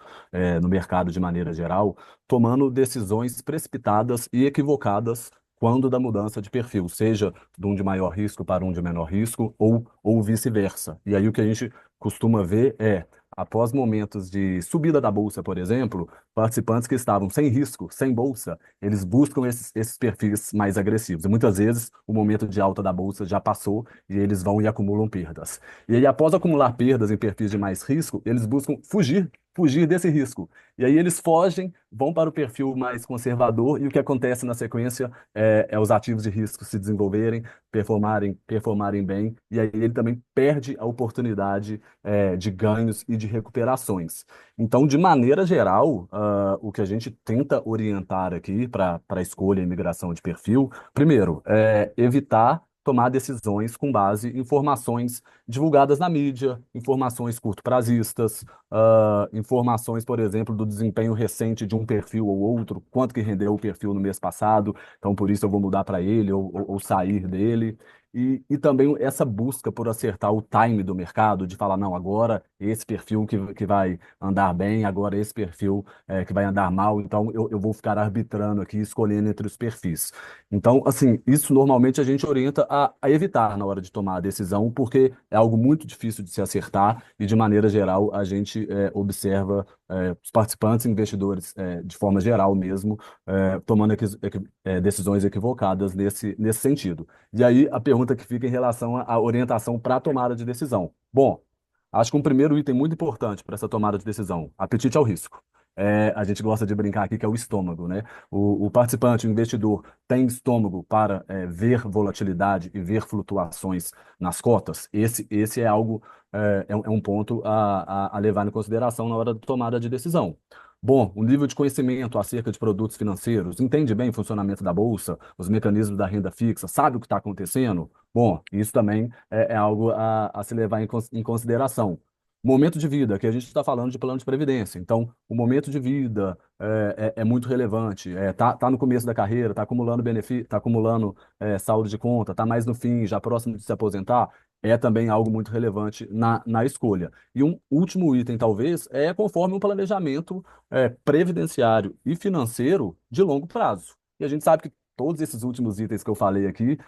no mercado de maneira geral, tomando decisões precipitadas e equivocadas quando da mudança de perfil, seja de um de maior risco para um de menor risco ou vice-versa. E aí o que a gente costuma ver após momentos de subida da bolsa, por exemplo, participantes que estavam sem risco, sem bolsa, eles buscam esses perfis mais agressivos. E muitas vezes o momento de alta da bolsa já passou e eles vão e acumulam perdas. E aí, após acumular perdas em perfis de mais risco, eles buscam fugir desse risco. E aí eles fogem, vão para o perfil mais conservador e o que acontece na sequência é os ativos de risco se desenvolverem, performarem bem, e aí ele também perde a oportunidade de ganhos e de recuperações. Então, de maneira geral, o que a gente tenta orientar aqui para a escolha e migração de perfil, primeiro, é evitar tomar decisões com base em informações divulgadas na mídia, informações curto-prazistas, informações, por exemplo, do desempenho recente de um perfil ou outro, quanto que rendeu o perfil no mês passado, então por isso eu vou mudar para ele ou sair dele. E também essa busca por acertar o time do mercado, de falar, não, agora esse perfil que vai andar bem, agora esse perfil que vai andar mal, então eu vou ficar arbitrando aqui, escolhendo entre os perfis. Então, assim, isso normalmente a gente orienta a evitar na hora de tomar a decisão, porque é algo muito difícil de se acertar e, de maneira geral, a gente observa os participantes, investidores, de forma geral mesmo, tomando decisões equivocadas nesse sentido. E aí, a pergunta que fica em relação à orientação para a tomada de decisão. Bom, acho que um primeiro item muito importante para essa tomada de decisão, apetite ao risco. A gente gosta de brincar aqui que é o estômago, né? O participante, o investidor, tem estômago para ver volatilidade e ver flutuações nas cotas. Esse é algo, é um ponto a levar em consideração na hora da tomada de decisão. Bom, o nível de conhecimento acerca de produtos financeiros, entende bem o funcionamento da bolsa, os mecanismos da renda fixa, sabe o que está acontecendo? Bom, isso também é algo a se levar em consideração. Momento de vida, que a gente está falando de plano de previdência. Então, o momento de vida é muito relevante. Tá no começo da carreira, está acumulando benefício, está acumulando saldo de conta, está mais no fim, já próximo de se aposentar, é também algo muito relevante na escolha. E um último item, talvez, é conforme um planejamento previdenciário e financeiro de longo prazo. E a gente sabe que todos esses últimos itens que eu falei aqui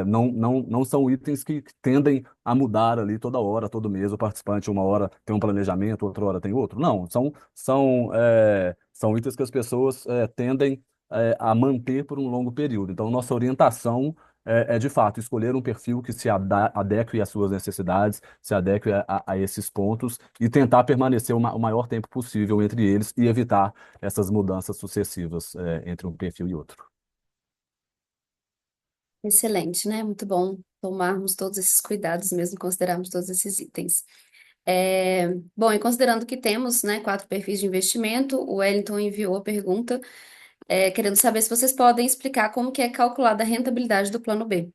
não são itens que tendem a mudar ali toda hora, todo mês. O participante, uma hora tem um planejamento, outra hora tem outro. Não, são itens que as pessoas tendem a manter por um longo período. Então, nossa orientação de fato, escolher um perfil que se adeque às suas necessidades, se adeque a esses pontos e tentar permanecer o maior tempo possível entre eles e evitar essas mudanças sucessivas entre um perfil e outro. Excelente, né? Muito bom tomarmos todos esses cuidados, mesmo considerarmos todos esses itens. Bom, e considerando que temos, né, 4 perfis de investimento, o Wellington enviou a pergunta, querendo saber se vocês podem explicar como que é calculada a rentabilidade do plano B.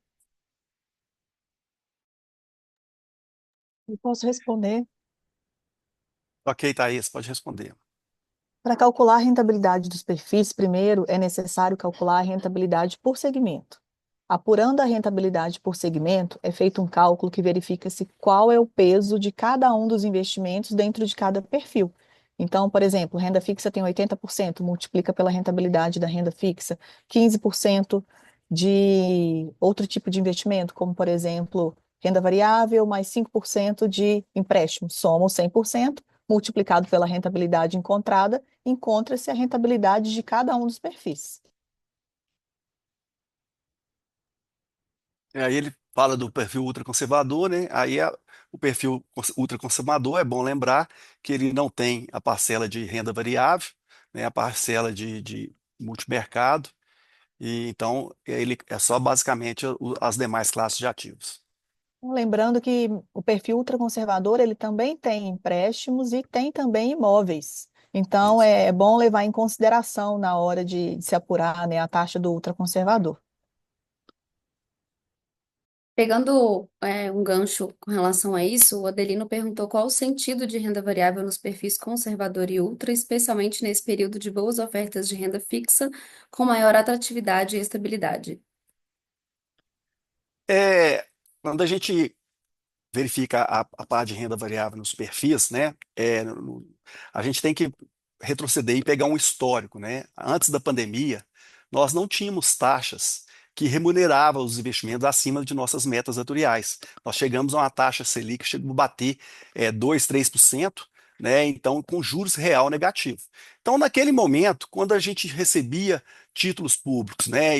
Eu posso responder. Ok, Thaís, pode responder. Para calcular a rentabilidade dos perfis, primeiro é necessário calcular a rentabilidade por segmento. Apurando a rentabilidade por segmento, é feito um cálculo que verifica-se qual é o peso de cada um dos investimentos dentro de cada perfil. Então, por exemplo, renda fixa tem 80%, multiplica pela rentabilidade da renda fixa, 15% de outro tipo de investimento, como, por exemplo, renda variável mais 5% de empréstimo. Soma o 100%, multiplicado pela rentabilidade encontrada, encontra-se a rentabilidade de cada um dos perfis. Aí ele fala do perfil ultraconservador, né? O perfil ultraconservador é bom lembrar que ele não tem a parcela de renda variável, né? A parcela de multimercado, e então ele é só basicamente as demais classes de ativos. Lembrando que o perfil ultraconservador, ele também tem empréstimos e tem também imóveis. Então, Isso. é bom levar em consideração na hora de se apurar, né, a taxa do ultraconservador. Pegando um gancho com relação a isso, o Adelino perguntou qual o sentido de renda variável nos perfis conservador e ultra, especialmente nesse período de boas ofertas de renda fixa, com maior atratividade e estabilidade. É, quando a gente verifica a parte de renda variável nos perfis, né? A gente tem que retroceder e pegar um histórico, né? Antes da pandemia, nós não tínhamos taxas que remuneravam os investimentos acima de nossas metas atuariais. Nós chegamos a uma taxa Selic que chegou a bater 2, 3%, né? Então, com juros real negativo. Então, naquele momento, quando a gente recebia títulos públicos, né,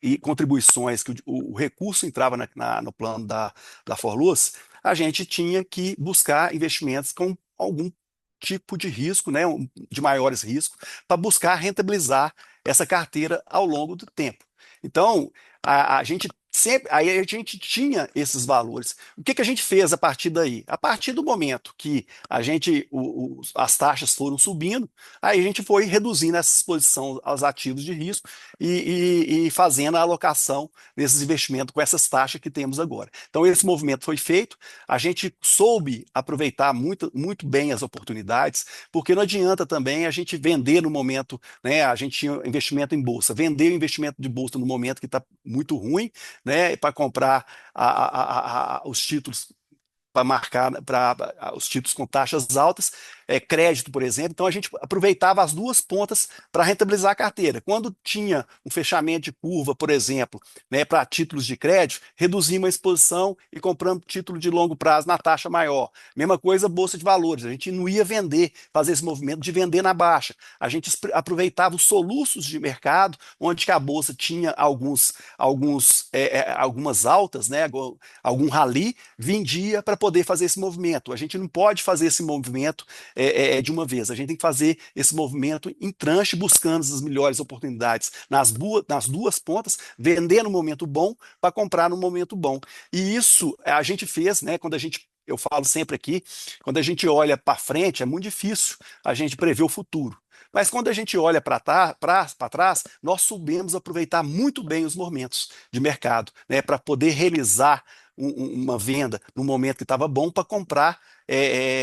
e contribuições que o recurso entrava no plano da Forluz, a gente tinha que buscar investimentos com algum tipo de risco, né, de maiores riscos, para buscar rentabilizar essa carteira ao longo do tempo. Então, a gente sempre, aí a gente tinha esses valores. O que que a gente fez a partir daí? A partir do momento que as taxas foram subindo, aí a gente foi reduzindo essa exposição aos ativos de risco e fazendo a alocação desses investimentos com essas taxas que temos agora. Então, esse movimento foi feito, a gente soube aproveitar muito, muito bem as oportunidades, porque não adianta também a gente vender no momento, né? A gente tinha investimento em bolsa, vender o investimento de bolsa no momento que está muito ruim, né? Para comprar os títulos para marcar para os títulos com taxas altas, crédito, por exemplo. Então a gente aproveitava as duas pontas para rentabilizar a carteira. Quando tinha um fechamento de curva, por exemplo, né, para títulos de crédito, reduzimos a exposição e compramos título de longo prazo na taxa maior. Mesma coisa, bolsa de valores. A gente não ia vender, fazer esse movimento de vender na baixa. A gente aproveitava os soluços de mercado, onde que a bolsa tinha algumas altas, né, algum rally, vendia para poder fazer esse movimento. A gente não pode fazer esse movimento de uma vez. A gente tem que fazer esse movimento em tranche, buscando as melhores oportunidades nas duas pontas, vender no momento bom para comprar no momento bom. E isso a gente fez, né? Eu falo sempre aqui, quando a gente olha para frente, é muito difícil a gente prever o futuro. Mas quando a gente olha para trás, nós soubemos aproveitar muito bem os momentos de mercado, né, para poder realizar uma venda no momento que estava bom para comprar,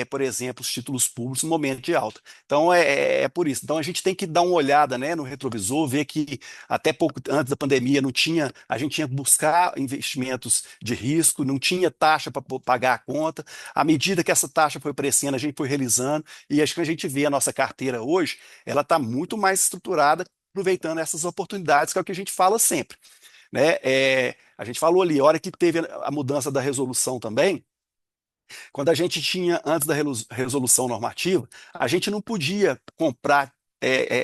por exemplo, os títulos públicos no momento de alta. Então é por isso. Então a gente tem que dar uma olhada, né, no retrovisor, ver que até pouco antes da pandemia a gente tinha que buscar investimentos de risco, não tinha taxa para pagar a conta. À medida que essa taxa foi crescendo, a gente foi realizando, e acho que a gente vê a nossa carteira hoje, ela está muito mais estruturada, aproveitando essas oportunidades, que é o que a gente fala sempre, né? A gente falou ali, a hora que teve a mudança da resolução também, quando a gente tinha, antes da resolução normativa, a gente não podia comprar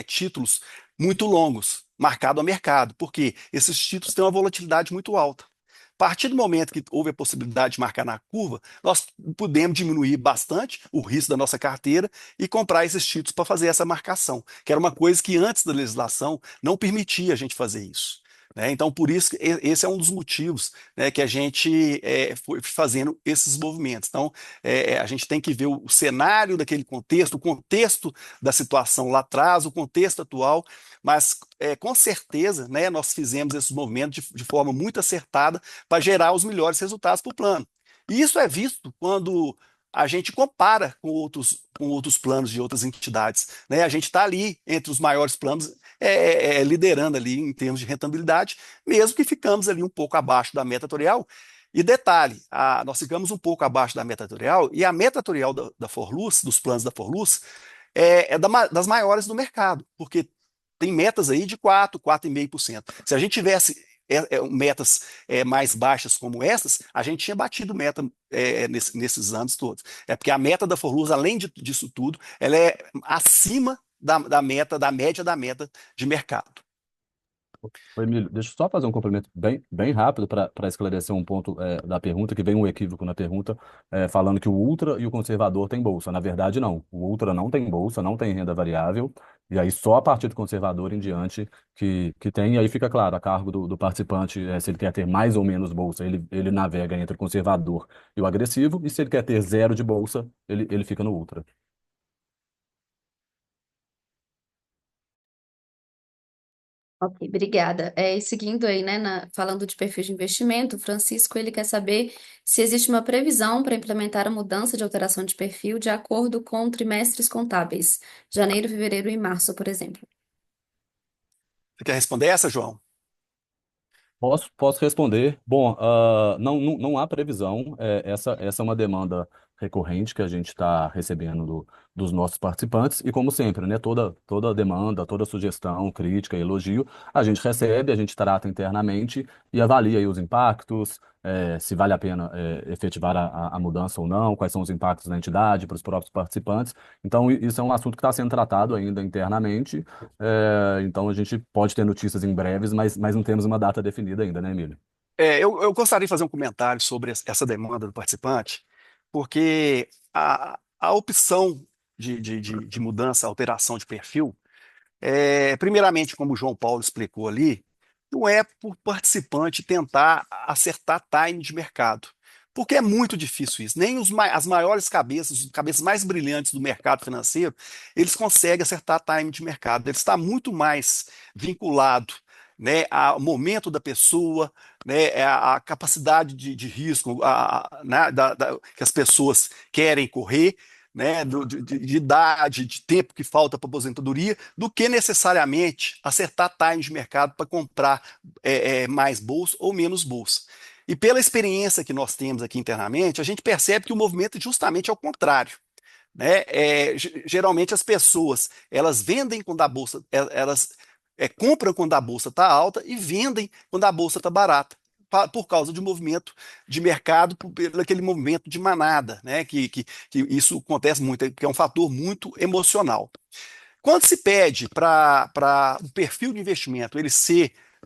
títulos muito longos, marcado a mercado, porque esses títulos têm uma volatilidade muito alta. A partir do momento que houve a possibilidade de marcar na curva, nós pudemos diminuir bastante o risco da nossa carteira e comprar esses títulos para fazer essa marcação, que era uma coisa que antes da legislação não permitia a gente fazer isso, né? Então, por isso, esse é um dos motivos, né, que a gente foi fazendo esses movimentos. Então, a gente tem que ver o cenário daquele contexto, o contexto da situação lá atrás, o contexto atual, mas com certeza, né, nós fizemos esses movimentos de forma muito acertada para gerar os melhores resultados para o plano. E isso é visto quando a gente compara com outros planos de outras entidades, né? A gente está ali entre os maiores planos, liderando ali em termos de rentabilidade, mesmo que ficamos ali um pouco abaixo da meta atuarial. E detalhe, nós ficamos um pouco abaixo da meta atuarial, e a meta atuarial da Forluz, dos planos da Forluz, das maiores do mercado, porque tem metas aí de 4,5%. Se a gente tivesse metas mais baixas como essas, a gente tinha batido meta nesses anos todos. É porque a meta da Forluz, além disso tudo, ela é acima da meta, da média da meta de mercado. Oi, Emílio, deixa eu só fazer um complemento bem rápido para esclarecer um ponto da pergunta, que vem um equívoco na pergunta, falando que o ultra e o conservador têm bolsa. Na verdade, não. O ultra não tem bolsa, não tem renda variável, e aí só a partir do conservador em diante que tem, e aí fica claro, a cargo do participante, se ele quer ter mais ou menos bolsa, ele navega entre o conservador e o agressivo, e se ele quer ter zero de bolsa, ele fica no ultra. Ok, obrigada. E seguindo aí, né, falando de perfil de investimento, o Francisco, ele quer saber se existe uma previsão para implementar a mudança de alteração de perfil de acordo com trimestres contábeis, janeiro, fevereiro e março, por exemplo. Você quer responder essa, João? Posso responder. Bom, não há previsão. Essa é uma demanda recorrente que a gente está recebendo dos nossos participantes. E como sempre, né, toda demanda, toda sugestão, crítica, elogio, a gente recebe, a gente trata internamente e avalia aí os impactos, se vale a pena efetivar a mudança ou não, quais são os impactos na entidade, para os próprios participantes. Então, isso é um assunto que está sendo tratado ainda internamente. Então a gente pode ter notícias em breves, mas não temos uma data definida ainda, né, Emílio? Eu gostaria de fazer um comentário sobre essa demanda do participante, porque a opção de mudança, alteração de perfil, primeiramente, como o João Paulo explicou ali, não é por participante tentar acertar time de mercado, porque é muito difícil isso. Nem as maiores cabeças, os cabeças mais brilhantes do mercado financeiro, eles conseguem acertar time de mercado. Ele está muito mais vinculado, né, ao momento da pessoa, né, a capacidade de risco né, que as pessoas querem correr, né, de idade, de tempo que falta para aposentadoria, do que necessariamente acertar time de mercado para comprar mais bolsa ou menos bolsa. E pela experiência que nós temos aqui internamente, a gente percebe que o movimento justamente é o contrário, né? Geralmente as pessoas elas vendem quando a bolsa, elas compram quando a bolsa está alta e vendem quando a bolsa está barata. Por causa de um movimento de mercado, pelo aquele movimento de manada, né? Que isso acontece muito, que é um fator muito emocional. Quando se pede para o perfil de investimento ele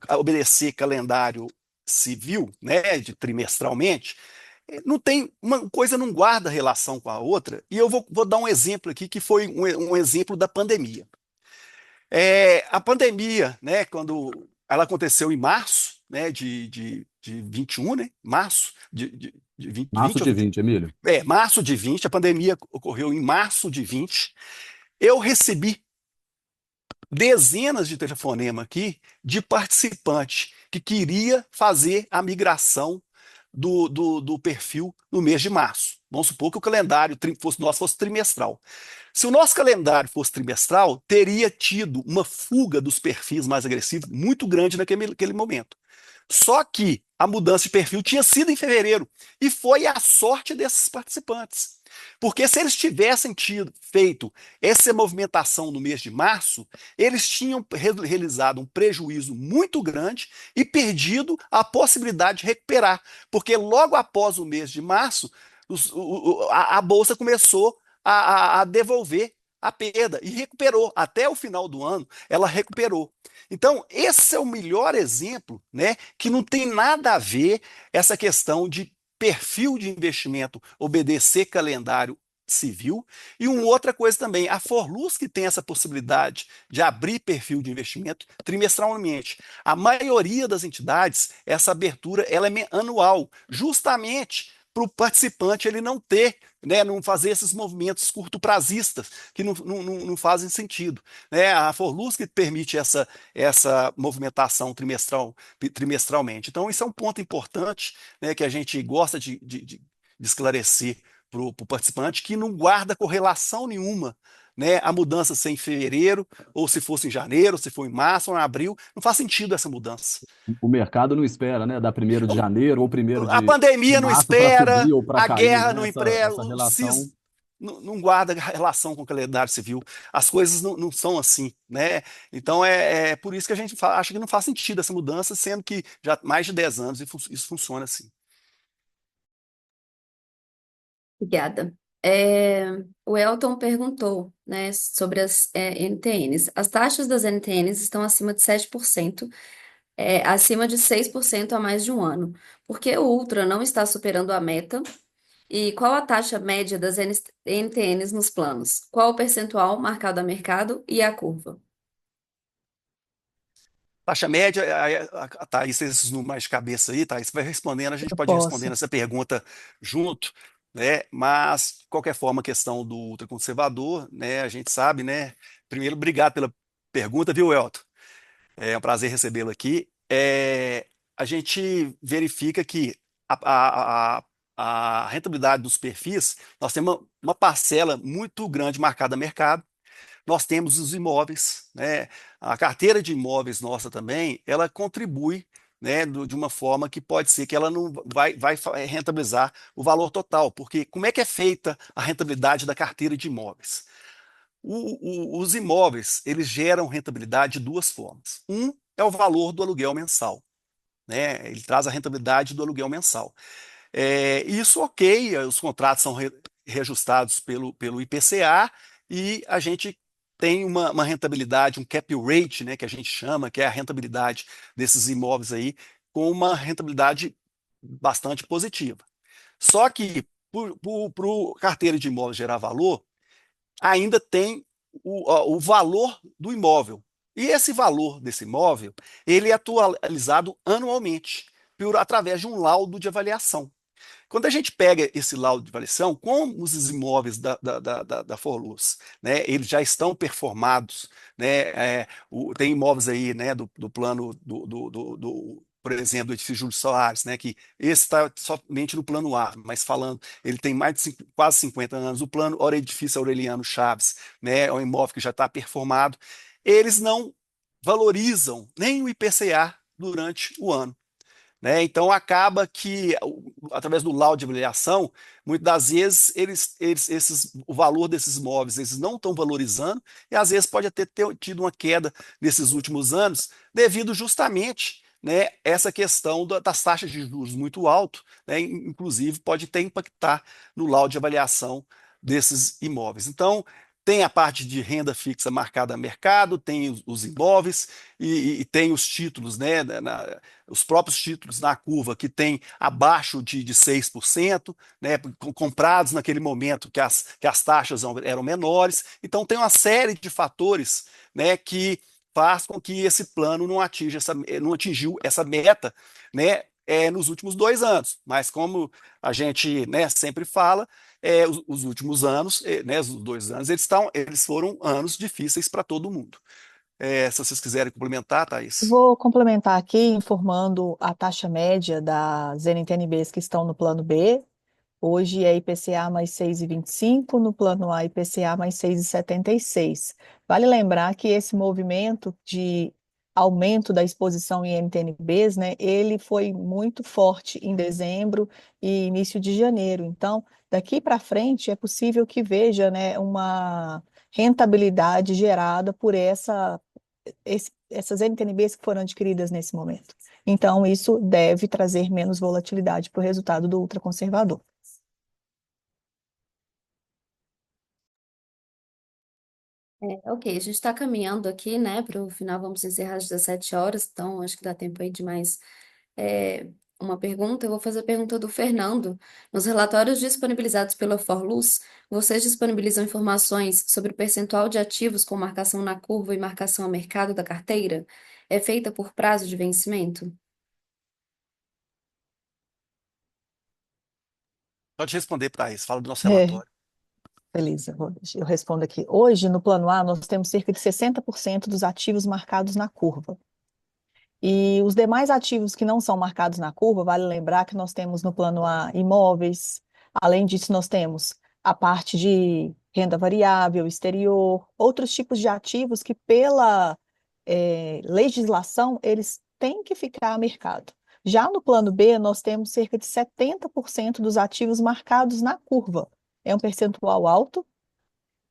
obedecer calendário civil, né, de trimestralmente, não tem uma coisa não guarda relação com a outra. E eu vou dar um exemplo aqui que foi um exemplo da pandemia. A pandemia, né, quando ela aconteceu em março, né, de 21, né, março de 20, Março 20 ou de 20, 20, Emílio. março de 20, a pandemia ocorreu em março de 20. Eu recebi dezenas de telefonema aqui de participante que queria fazer a migração do perfil no mês de março. Vamos supor que o calendário fosse trimestral. Se o nosso calendário fosse trimestral, teria tido uma fuga dos perfis mais agressivos muito grande naquele momento. Só que a mudança de perfil tinha sido em fevereiro e foi a sorte desses participantes. Porque se eles tivessem feito essa movimentação no mês de março, eles tinham realizado um prejuízo muito grande e perdido a possibilidade de recuperar. Porque logo após o mês de março, a Bolsa começou a devolver a perda e recuperou. Até o final do ano, ela recuperou. Então, esse é o melhor exemplo, né, que não tem nada a ver essa questão de perfil de investimento obedecer calendário civil. E uma outra coisa também, a Forluz que tem essa possibilidade de abrir perfil de investimento trimestralmente. A maioria das entidades, essa abertura ela é anual, justamente para o participante ele não ter, né, não fazer esses movimentos curto-prazistas que não fazem sentido. Né? A Forluz que permite essa movimentação trimestralmente. Então, isso é um ponto importante, né, que a gente gosta de esclarecer para o participante, que não guarda correlação nenhuma, né, a mudança ser em fevereiro, ou se fosse em janeiro, se for em março ou em abril, não faz sentido essa mudança. O mercado não espera, né? Da 1º de janeiro ou 1º A de pandemia não março para subir espera, ou para a cair, guerra né? não Essa espera, relação. não guarda relação com o calendário civil. As coisas não são assim, né? Então é por isso que a gente acha que não faz sentido essa mudança, sendo que já há mais de 10 anos isso funciona assim. Obrigada. O Elton perguntou, né, sobre as NTNs. As taxas das NTNs estão acima de 7%, acima de 6% há mais de um ano. Por que o Ultra não está superando a meta? E qual a taxa média das NTNs nos planos? Qual o percentual marcado a mercado e a curva? Taxa média, Thaís, esses números mais de cabeça aí, Thaís, vai respondendo, a gente Eu pode ir respondendo posso. essa pergunta junto, né? Mas, de qualquer forma, a questão do ultraconservador, né? A gente sabe, né? Primeiro, obrigado pela pergunta, viu, Elton? É um prazer recebê-lo aqui. A gente verifica que a, a, a rentabilidade dos perfis, nós temos uma parcela muito grande marcada a mercado. Nós temos os imóveis, né? A carteira de imóveis nossa também, ela contribui, né, de uma forma que pode ser que ela não vai rentabilizar o valor total, porque como é que é feita a rentabilidade da carteira de imóveis? Os imóveis, eles geram rentabilidade de duas formas. Um é o valor do aluguel mensal, né? Ele traz a rentabilidade do aluguel mensal. Isso, ok, os contratos são reajustados pelo IPCA e a gente tem uma rentabilidade, um cap rate, né, que a gente chama, que é a rentabilidade desses imóveis aí, com uma rentabilidade bastante positiva. Só que, para o carteira de imóveis gerar valor, ainda tem o valor do imóvel. E esse valor desse imóvel, ele é atualizado anualmente, através de um laudo de avaliação. Quando a gente pega esse laudo de avaliação, como os imóveis da Forluz, né, eles já estão performados, né, tem imóveis aí, né, do plano por exemplo, do edifício Júlio Soares, né, que esse está somente no plano A, mas falando, ele tem mais de quase 50 anos. O plano Edifício Aureliano Chaves, né, é um imóvel que já está performado. Eles não valorizam nem o IPCA durante o ano, né? Então acaba que, através do laudo de avaliação, muitas das vezes o valor desses imóveis eles não estão valorizando e às vezes pode até ter tido uma queda nesses últimos anos devido justamente, né, essa questão das taxas de juros muito alto, né, inclusive pode até impactar no laudo de avaliação desses imóveis. Então tem a parte de renda fixa marcada a mercado, tem os imóveis e tem os títulos, né, os próprios títulos na curva que tem abaixo de 6%, né, comprados naquele momento que as taxas eram menores. Então, tem uma série de fatores, né, que faz com que esse plano não atingiu essa meta, né, nos últimos 2 anos. Mas como a gente, né, sempre fala, os últimos anos, né, os 2 anos, eles foram anos difíceis para todo mundo. Se vocês quiserem complementar, Thaís. Vou complementar aqui informando a taxa média das NTNBs que estão no plano B. Hoje é IPCA mais 6,25, no plano A IPCA mais 6,76. Vale lembrar que esse movimento de aumento da exposição em NTNBs, né, ele foi muito forte em dezembro e início de janeiro. Então, daqui para frente é possível que veja, né, uma rentabilidade gerada por essas NTNBs que foram adquiridas nesse momento. Então, isso deve trazer menos volatilidade para o resultado do ultraconservador. Ok, a gente está caminhando aqui, né, para o final, vamos encerrar às 17 horas, então acho que dá tempo aí de mais é, uma pergunta. Eu vou fazer a pergunta do Fernando. Nos relatórios disponibilizados pela Forluz, vocês disponibilizam informações sobre o percentual de ativos com marcação na curva e marcação a mercado da carteira? É feita por prazo de vencimento? Pode responder, Thaís. Fala do nosso É, relatório. beleza, eu respondo aqui. Hoje, no plano A, nós temos cerca de 60% dos ativos marcados na curva. E os demais ativos que não são marcados na curva, vale lembrar que nós temos no plano A imóveis, além disso, nós temos a parte de renda variável, exterior, outros tipos de ativos que, pela legislação, eles têm que ficar a mercado. Já no plano B, nós temos cerca de 70% dos ativos marcados na curva. é um percentual alto.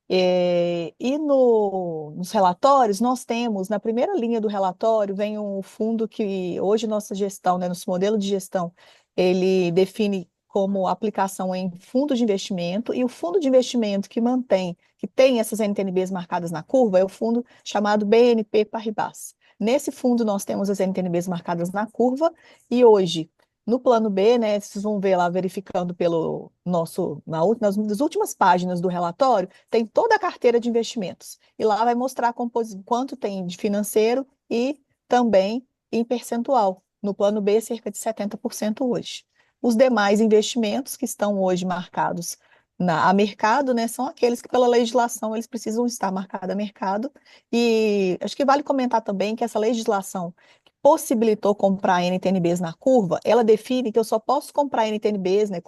E nos relatórios, nós temos, na primeira linha do relatório, vem um fundo que hoje nossa gestão, né, nosso modelo de gestão, ele define como aplicação em fundo de investimento, e o fundo de investimento que mantém, que tem essas NTNBs marcadas na curva, é o fundo chamado BNP Paribas. Nesse fundo, nós temos as NTNBs marcadas na curva, e hoje, no plano B, né, vocês vão ver lá verificando pelo nosso, nas últimas páginas do relatório, tem toda a carteira de investimentos. E lá vai mostrar quanto tem de financeiro e também em percentual. No plano B, cerca de 70% hoje. Os demais investimentos que estão hoje marcados a mercado, né, são aqueles que, pela legislação, eles precisam estar marcados a mercado. E acho que vale comentar também que essa legislação que possibilitou comprar NTNBs na curva, ela define que eu só posso comprar NTNBs, né,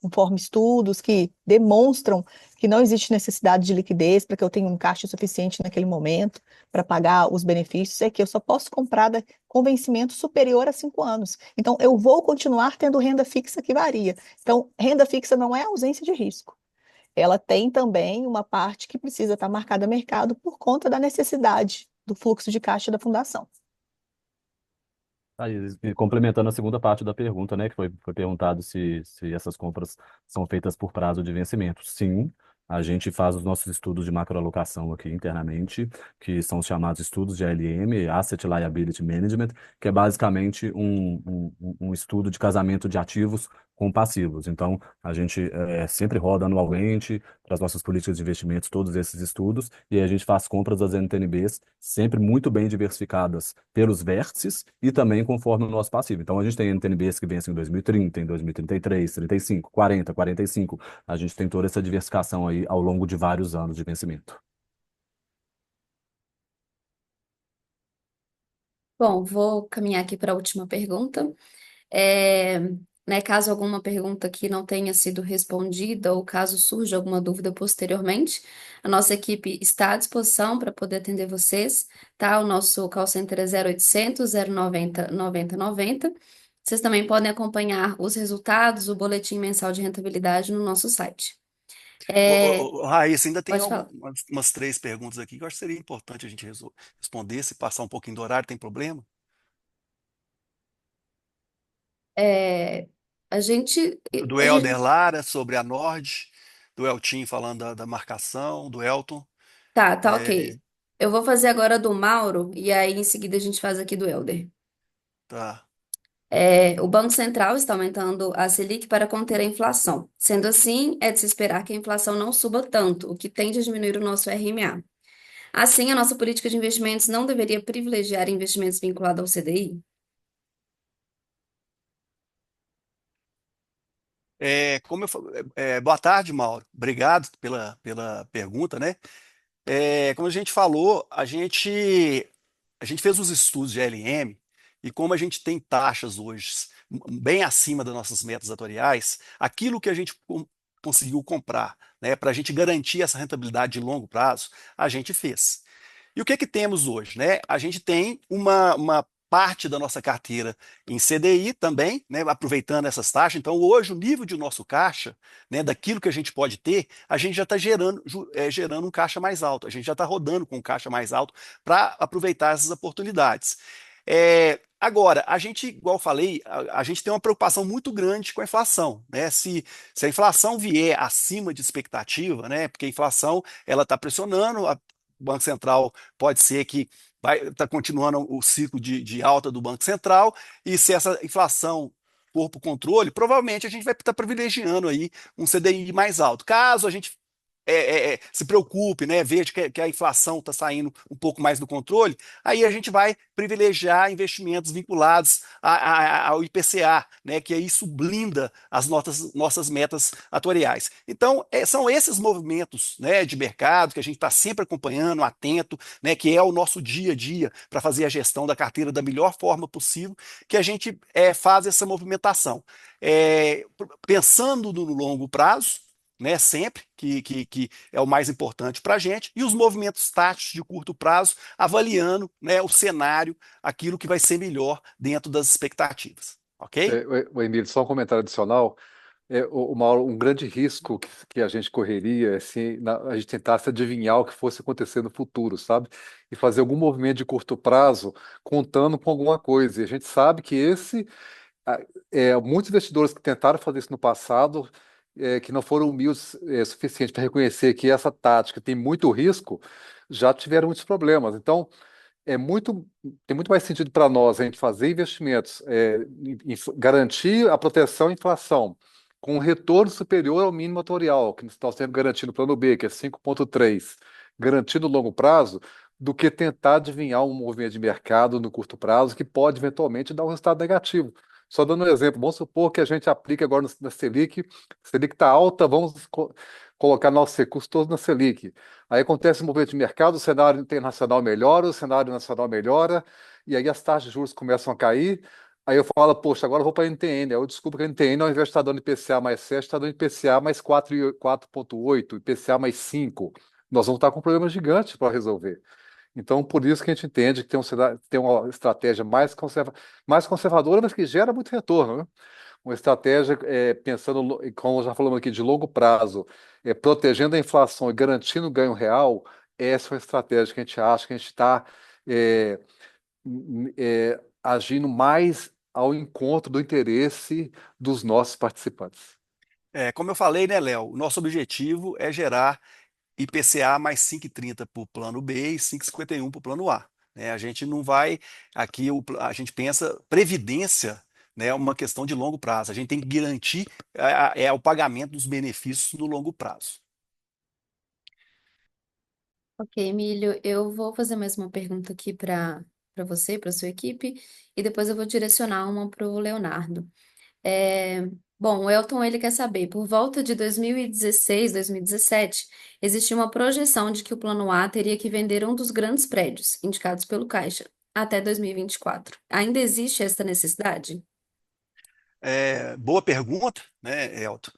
conforme estudos que demonstram que não existe necessidade de liquidez para que eu tenha um caixa suficiente naquele momento para pagar os benefícios, é que eu só posso comprar com vencimento superior a 5 anos. Então, eu vou continuar tendo renda fixa que varia. Então, renda fixa não é ausência de risco. Ela tem também uma parte que precisa estar marcada a mercado por conta da necessidade do fluxo de caixa da fundação. Aí, e complementando a segunda parte da pergunta, né, que foi perguntado se essas compras são feitas por prazo de vencimento. Sim, a gente faz os nossos estudos de macroalocação aqui internamente, que são os chamados estudos de ALM, Asset Liability Management, que é basicamente um estudo de casamento de ativos com passivos. Então, a gente sempre roda anualmente para as nossas políticas de investimentos todos esses estudos, e aí a gente faz compras das NTNBs sempre muito bem diversificadas pelos vértices e também conforme o nosso passivo. Então, a gente tem NTNBs que vencem em 2030, em 2033, 35, 40, 45. A gente tem toda essa diversificação aí ao longo de vários anos de vencimento. Bom, vou caminhar aqui para a última pergunta. É, né, caso alguma pergunta aqui não tenha sido respondida ou caso surja alguma dúvida posteriormente, a nossa equipe está à disposição para poder atender vocês, tá? O nosso call center é 0800 090 9090. Vocês também podem acompanhar os resultados, o boletim mensal de rentabilidade no nosso site. Raíssa, ainda tem Pode falar. umas 3 perguntas aqui que eu acho que seria importante a gente responder, se passar um pouquinho do horário, tem problema? É, a gente, Do a Helder gente, Lara, sobre a Nord, do Eltim falando da marcação, do Elton. tá É, ok. Eu vou fazer agora do Mauro e aí em seguida a gente faz aqui do Helder. tá. O Banco Central está aumentando a Selic para conter a inflação. Sendo assim, é de se esperar que a inflação não suba tanto, o que tende a diminuir o nosso RMA. Assim, a nossa política de investimentos não deveria privilegiar investimentos vinculados ao CDI? Boa tarde, Mauro. Obrigado pela pergunta, né? Como a gente falou, a gente fez os estudos de LM e como a gente tem taxas hoje bem acima das nossas metas atuariais, aquilo que a gente conseguiu comprar, né, para a gente garantir essa rentabilidade de longo prazo, a gente fez. E o que que temos hoje, né? A gente tem uma parte da nossa carteira em CDI também, né, aproveitando essas taxas. Então, hoje, o nível de nosso caixa, né, daquilo que a gente pode ter, a gente já está gerando um caixa mais alto. A gente já está rodando com um caixa mais alto para aproveitar essas oportunidades. Agora, a gente, igual eu falei, a gente tem uma preocupação muito grande com a inflação, né? Se a inflação vier acima de expectativa, né? Porque a inflação ela está pressionando, o Banco Central pode ser que vai estar continuando o ciclo de alta do Banco Central, e se essa inflação for para o controle, provavelmente a gente vai estar privilegiando aí um CDI mais alto. Caso a gente se preocupe, né, veja que a inflação está saindo um pouco mais do controle, aí a gente vai privilegiar investimentos vinculados ao IPCA, né, que aí isso blinda as nossas metas atuariais. Então, são esses movimentos, né, de mercado que a gente está sempre acompanhando, atento, né, que é o nosso dia a dia para fazer a gestão da carteira da melhor forma possível, que a gente faz essa movimentação. Pensando no longo prazo, né, sempre, que é o mais importante para a gente, e os movimentos táticos de curto prazo, avaliando, né, o cenário, aquilo que vai ser melhor dentro das expectativas, ok? O Emílio, só um comentário adicional. Mauro, um grande risco que a gente correria é se a gente tentasse adivinhar o que fosse acontecer no futuro, sabe? E fazer algum movimento de curto prazo contando com alguma coisa. E a gente sabe que ah, muitos investidores que tentaram fazer isso no passado, que não foram humildes suficiente para reconhecer que essa tática tem muito risco, já tiveram muitos problemas. Então, é muito, tem muito mais sentido para nós a gente fazer investimentos, garantir a proteção à inflação com um retorno superior ao mínimo atuarial, que nós temos garantido no plano B, que é 5,3, garantido no longo prazo, do que tentar adivinhar um movimento de mercado no curto prazo que pode eventualmente dar um resultado negativo. Só dando um exemplo, vamos supor que a gente aplique agora na Selic, Selic está alta, vamos colocar nossos recursos todos na Selic. Aí acontece um movimento de mercado, o cenário internacional melhora, o cenário nacional melhora, e aí as taxas de juros começam a cair. Aí eu falo, poxa, agora eu vou para a NTN. Aí eu descubro que a NTN, ao invés de estar dando IPCA mais 7, está dando IPCA mais 4,8, IPCA mais 5. Nós vamos estar com problemas gigantes para resolver. Então, por isso que a gente entende que tem uma estratégia mais conservadora, mas que gera muito retorno, né? Uma estratégia pensando, como já falamos aqui, de longo prazo, protegendo a inflação e garantindo o ganho real, essa é uma estratégia que a gente acha que a gente está agindo mais ao encontro do interesse dos nossos participantes. Como eu falei, né, Léo, o nosso objetivo é gerar IPCA mais 5,30 para o plano B e 5,51 para o plano A. Né? A gente não vai, aqui a gente pensa previdência, né, uma questão de longo prazo. A gente tem que garantir o pagamento dos benefícios no longo prazo. Ok, Emílio, eu vou fazer mais uma pergunta aqui para você, para sua equipe, e depois eu vou direcionar uma para o Leonardo. É, bom, o Elton ele quer saber, por volta de 2016, 2017, existia uma projeção de que o Plano A teria que vender um dos grandes prédios indicados pelo Caixa até 2024. Ainda existe essa necessidade? Boa pergunta, né, Elton?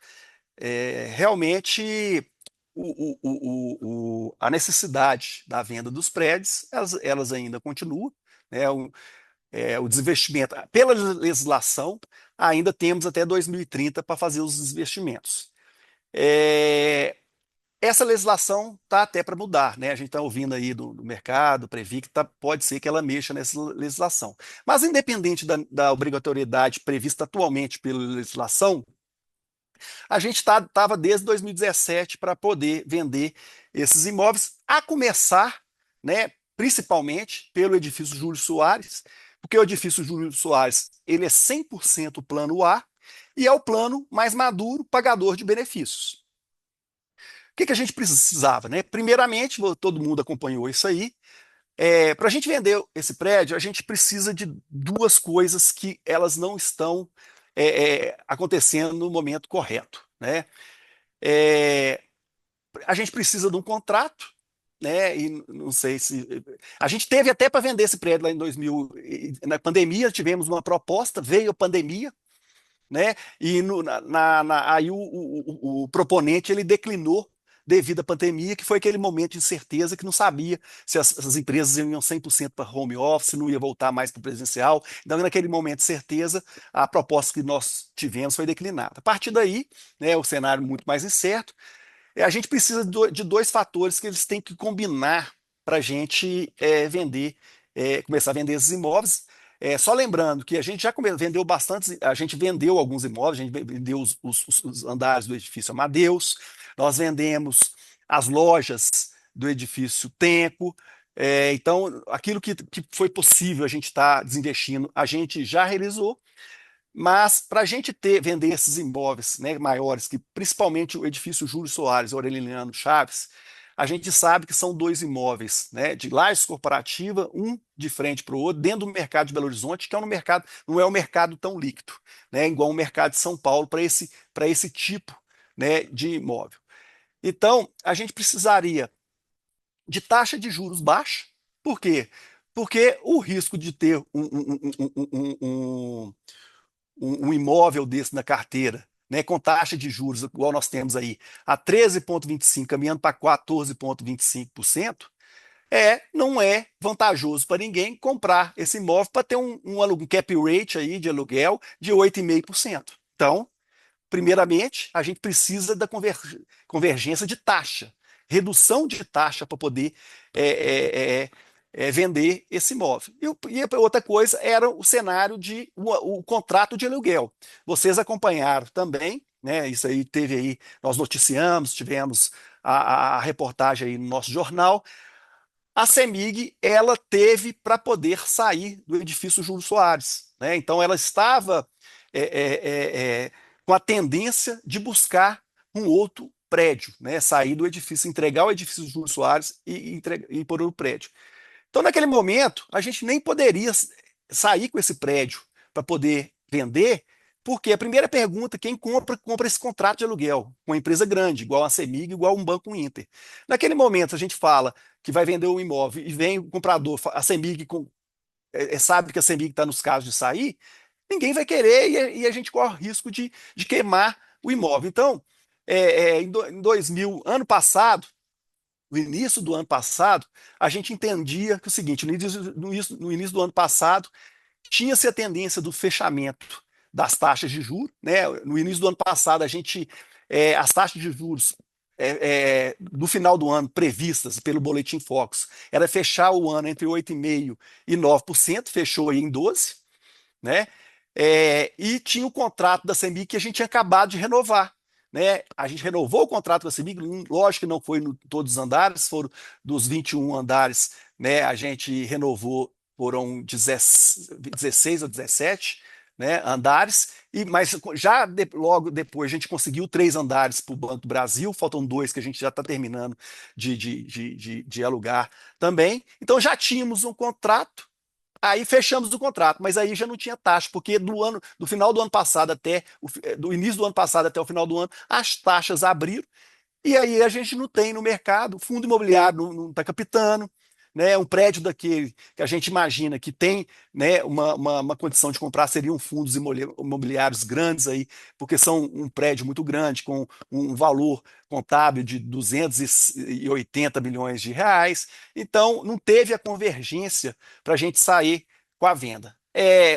Realmente a necessidade da venda dos prédios, elas ainda continuam, né? O desinvestimento, pela legislação, ainda temos até 2030 para fazer os investimentos. É, Essa legislação está até para mudar, né? A gente está ouvindo aí do mercado, previ que pode ser que ela mexa nessa legislação. Mas, independente da obrigatoriedade prevista atualmente pela legislação, a gente estava desde 2017 para poder vender esses imóveis, a começar, né, principalmente pelo edifício Júlio Soares, porque o edifício Júlio Soares ele é 100% plano A e é o plano mais maduro, pagador de benefícios. O que a gente precisava, né? Primeiramente, todo mundo acompanhou isso aí. Para a gente vender esse prédio, a gente precisa de duas coisas que elas não estão acontecendo no momento correto, né? É, a gente precisa de um contrato, né? E não sei se a gente teve até para vender esse prédio lá em 2000, na pandemia tivemos uma proposta, veio a pandemia, né? E aí o proponente ele declinou devido à pandemia, que foi aquele momento de incerteza que não sabia se as empresas iam 100% para home office, não ia voltar mais para o presencial. Então, naquele momento de certeza, a proposta que nós tivemos foi declinada. A partir daí, né, o cenário muito mais incerto, a gente precisa de dois fatores que eles têm que combinar para a gente começar a vender esses imóveis. Só lembrando que a gente já vendeu bastante, a gente vendeu alguns imóveis, a gente vendeu os andares do edifício Amadeus, nós vendemos as lojas do edifício Tempo. Então, aquilo que foi possível a gente estar desinvestindo, a gente já realizou. Mas para a gente vender esses imóveis, né, maiores, que principalmente o edifício Júlio Soares, Aureliano Chaves, a gente sabe que são dois imóveis, né, de lajes corporativa, um de frente para o outro, dentro do mercado de Belo Horizonte, que é um mercado, não é um mercado tão líquido, né, igual o mercado de São Paulo para esse tipo, né, de imóvel. Então, a gente precisaria de taxa de juros baixa. Por quê? Porque o risco de ter um imóvel desse na carteira, né, com taxa de juros igual nós temos aí, a 13,25%, caminhando para 14,25%, não é vantajoso para ninguém comprar esse imóvel para ter um cap rate aí de aluguel de 8,5%. Então, primeiramente, a gente precisa da convergência de taxa, redução de taxa para poder é, é, vender esse imóvel. E a outra coisa era o cenário de o contrato de aluguel. Vocês acompanharam também, né? Isso aí teve aí, nós noticiamos, tivemos a reportagem aí no nosso jornal. A CEMIG ela teve para poder sair do edifício Júlio Soares, né? Então ela estava é, é, é, com a tendência de buscar um outro prédio, né? Sair do edifício, entregar o edifício Júlio Soares e pôr o prédio. Então, naquele momento, a gente nem poderia sair com esse prédio para poder vender, porque a primeira pergunta, quem compra, compra esse contrato de aluguel com uma empresa grande, igual a CEMIG, igual um Banco Inter. Naquele momento, a gente fala que vai vender um imóvel e vem o comprador, a CEMIG sabe que a CEMIG está nos casos de sair, ninguém vai querer e a gente corre o risco de queimar o imóvel. Então, em 2000, ano passado, no início do ano passado, a gente entendia que o seguinte, no início do ano passado, tinha-se a tendência do fechamento das taxas de juros, né? No início do ano passado, as taxas de juros do final do ano previstas pelo Boletim Focus era fechar o ano entre 8,5% e 9%, fechou aí em 12%, né? E tinha o contrato da CEMIG que a gente tinha acabado de renovar, né? A gente renovou o contrato com a CEMIG, lógico que não foi em todos os andares, foram dos 21 andares, né? A gente renovou, foram 16 ou 17, né, andares, mas logo depois a gente conseguiu 3 andares para o Banco do Brasil, faltam 2 que a gente já está terminando de alugar também. Então já tínhamos um contrato. Aí fechamos o contrato, mas aí já não tinha taxa, porque do final do ano passado do início do ano passado até o final do ano, as taxas abriram, e aí a gente não tem no mercado, o fundo imobiliário não está captando, né? Um prédio daquele que a gente imagina que tem, né, uma condição de comprar seriam fundos imobiliários grandes aí, porque são um prédio muito grande, com um valor contábil de 280 milhões de reais. Então, não teve a convergência para a gente sair com a venda.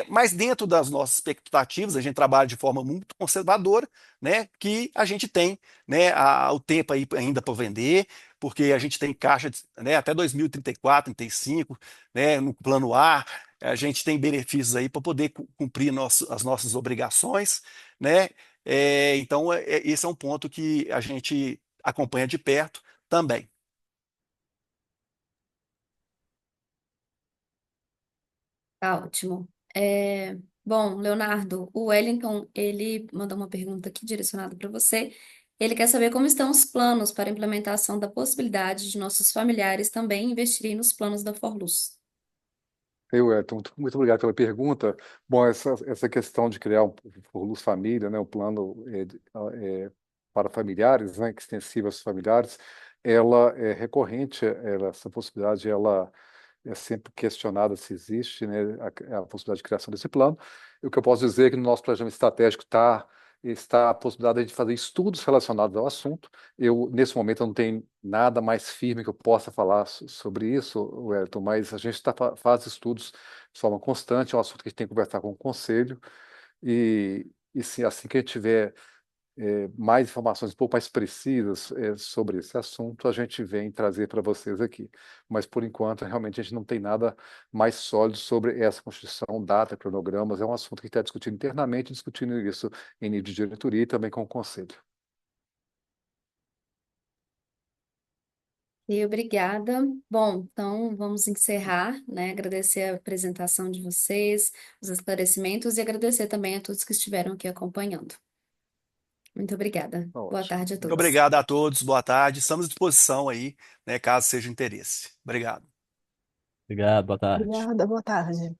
Mas dentro das nossas expectativas, a gente trabalha de forma muito conservadora, né, que a gente tem, né, o tempo aí ainda para vender, porque a gente tem caixa, né, até 2034, 35, né, no plano A, a gente tem benefícios aí para poder cumprir as nossas obrigações, né? Então, esse é um ponto que a gente acompanha de perto também. Tá ótimo. Bom, Leonardo, o Wellington, ele mandou uma pergunta aqui direcionada para você. Ele quer saber como estão os planos para a implementação da possibilidade de nossos familiares também investirem nos planos da Forluz. Eu, Elton, muito obrigado pela pergunta. Bom, essa questão de criar por Luz Família, né, um plano para familiares, né, extensivo aos familiares, ela é recorrente, essa possibilidade, ela é sempre questionada se existe, né, a possibilidade de criação desse plano. E o que eu posso dizer é que no nosso planejamento estratégico está a possibilidade de fazer estudos relacionados ao assunto. Nesse momento, eu não tenho nada mais firme que eu possa falar sobre isso, Wellington, mas a gente faz estudos de forma constante, é um assunto que a gente tem que conversar com o conselho, e sim, assim que a gente tiver mais informações um pouco mais precisas sobre esse assunto, a gente vem trazer para vocês aqui. Mas, por enquanto, realmente a gente não tem nada mais sólido sobre essa Constituição, data, cronogramas. É um assunto que está discutindo internamente, discutindo isso em nível de diretoria e também com o Conselho. E obrigada. Bom, então vamos encerrar, né? Agradecer a apresentação de vocês, os esclarecimentos e agradecer também a todos que estiveram aqui acompanhando. Muito obrigada. Boa Ótimo. tarde a Muito todos. obrigado a todos, boa tarde, estamos à disposição aí, né, caso seja interesse. Obrigado. Obrigado, boa tarde. Obrigada, boa tarde.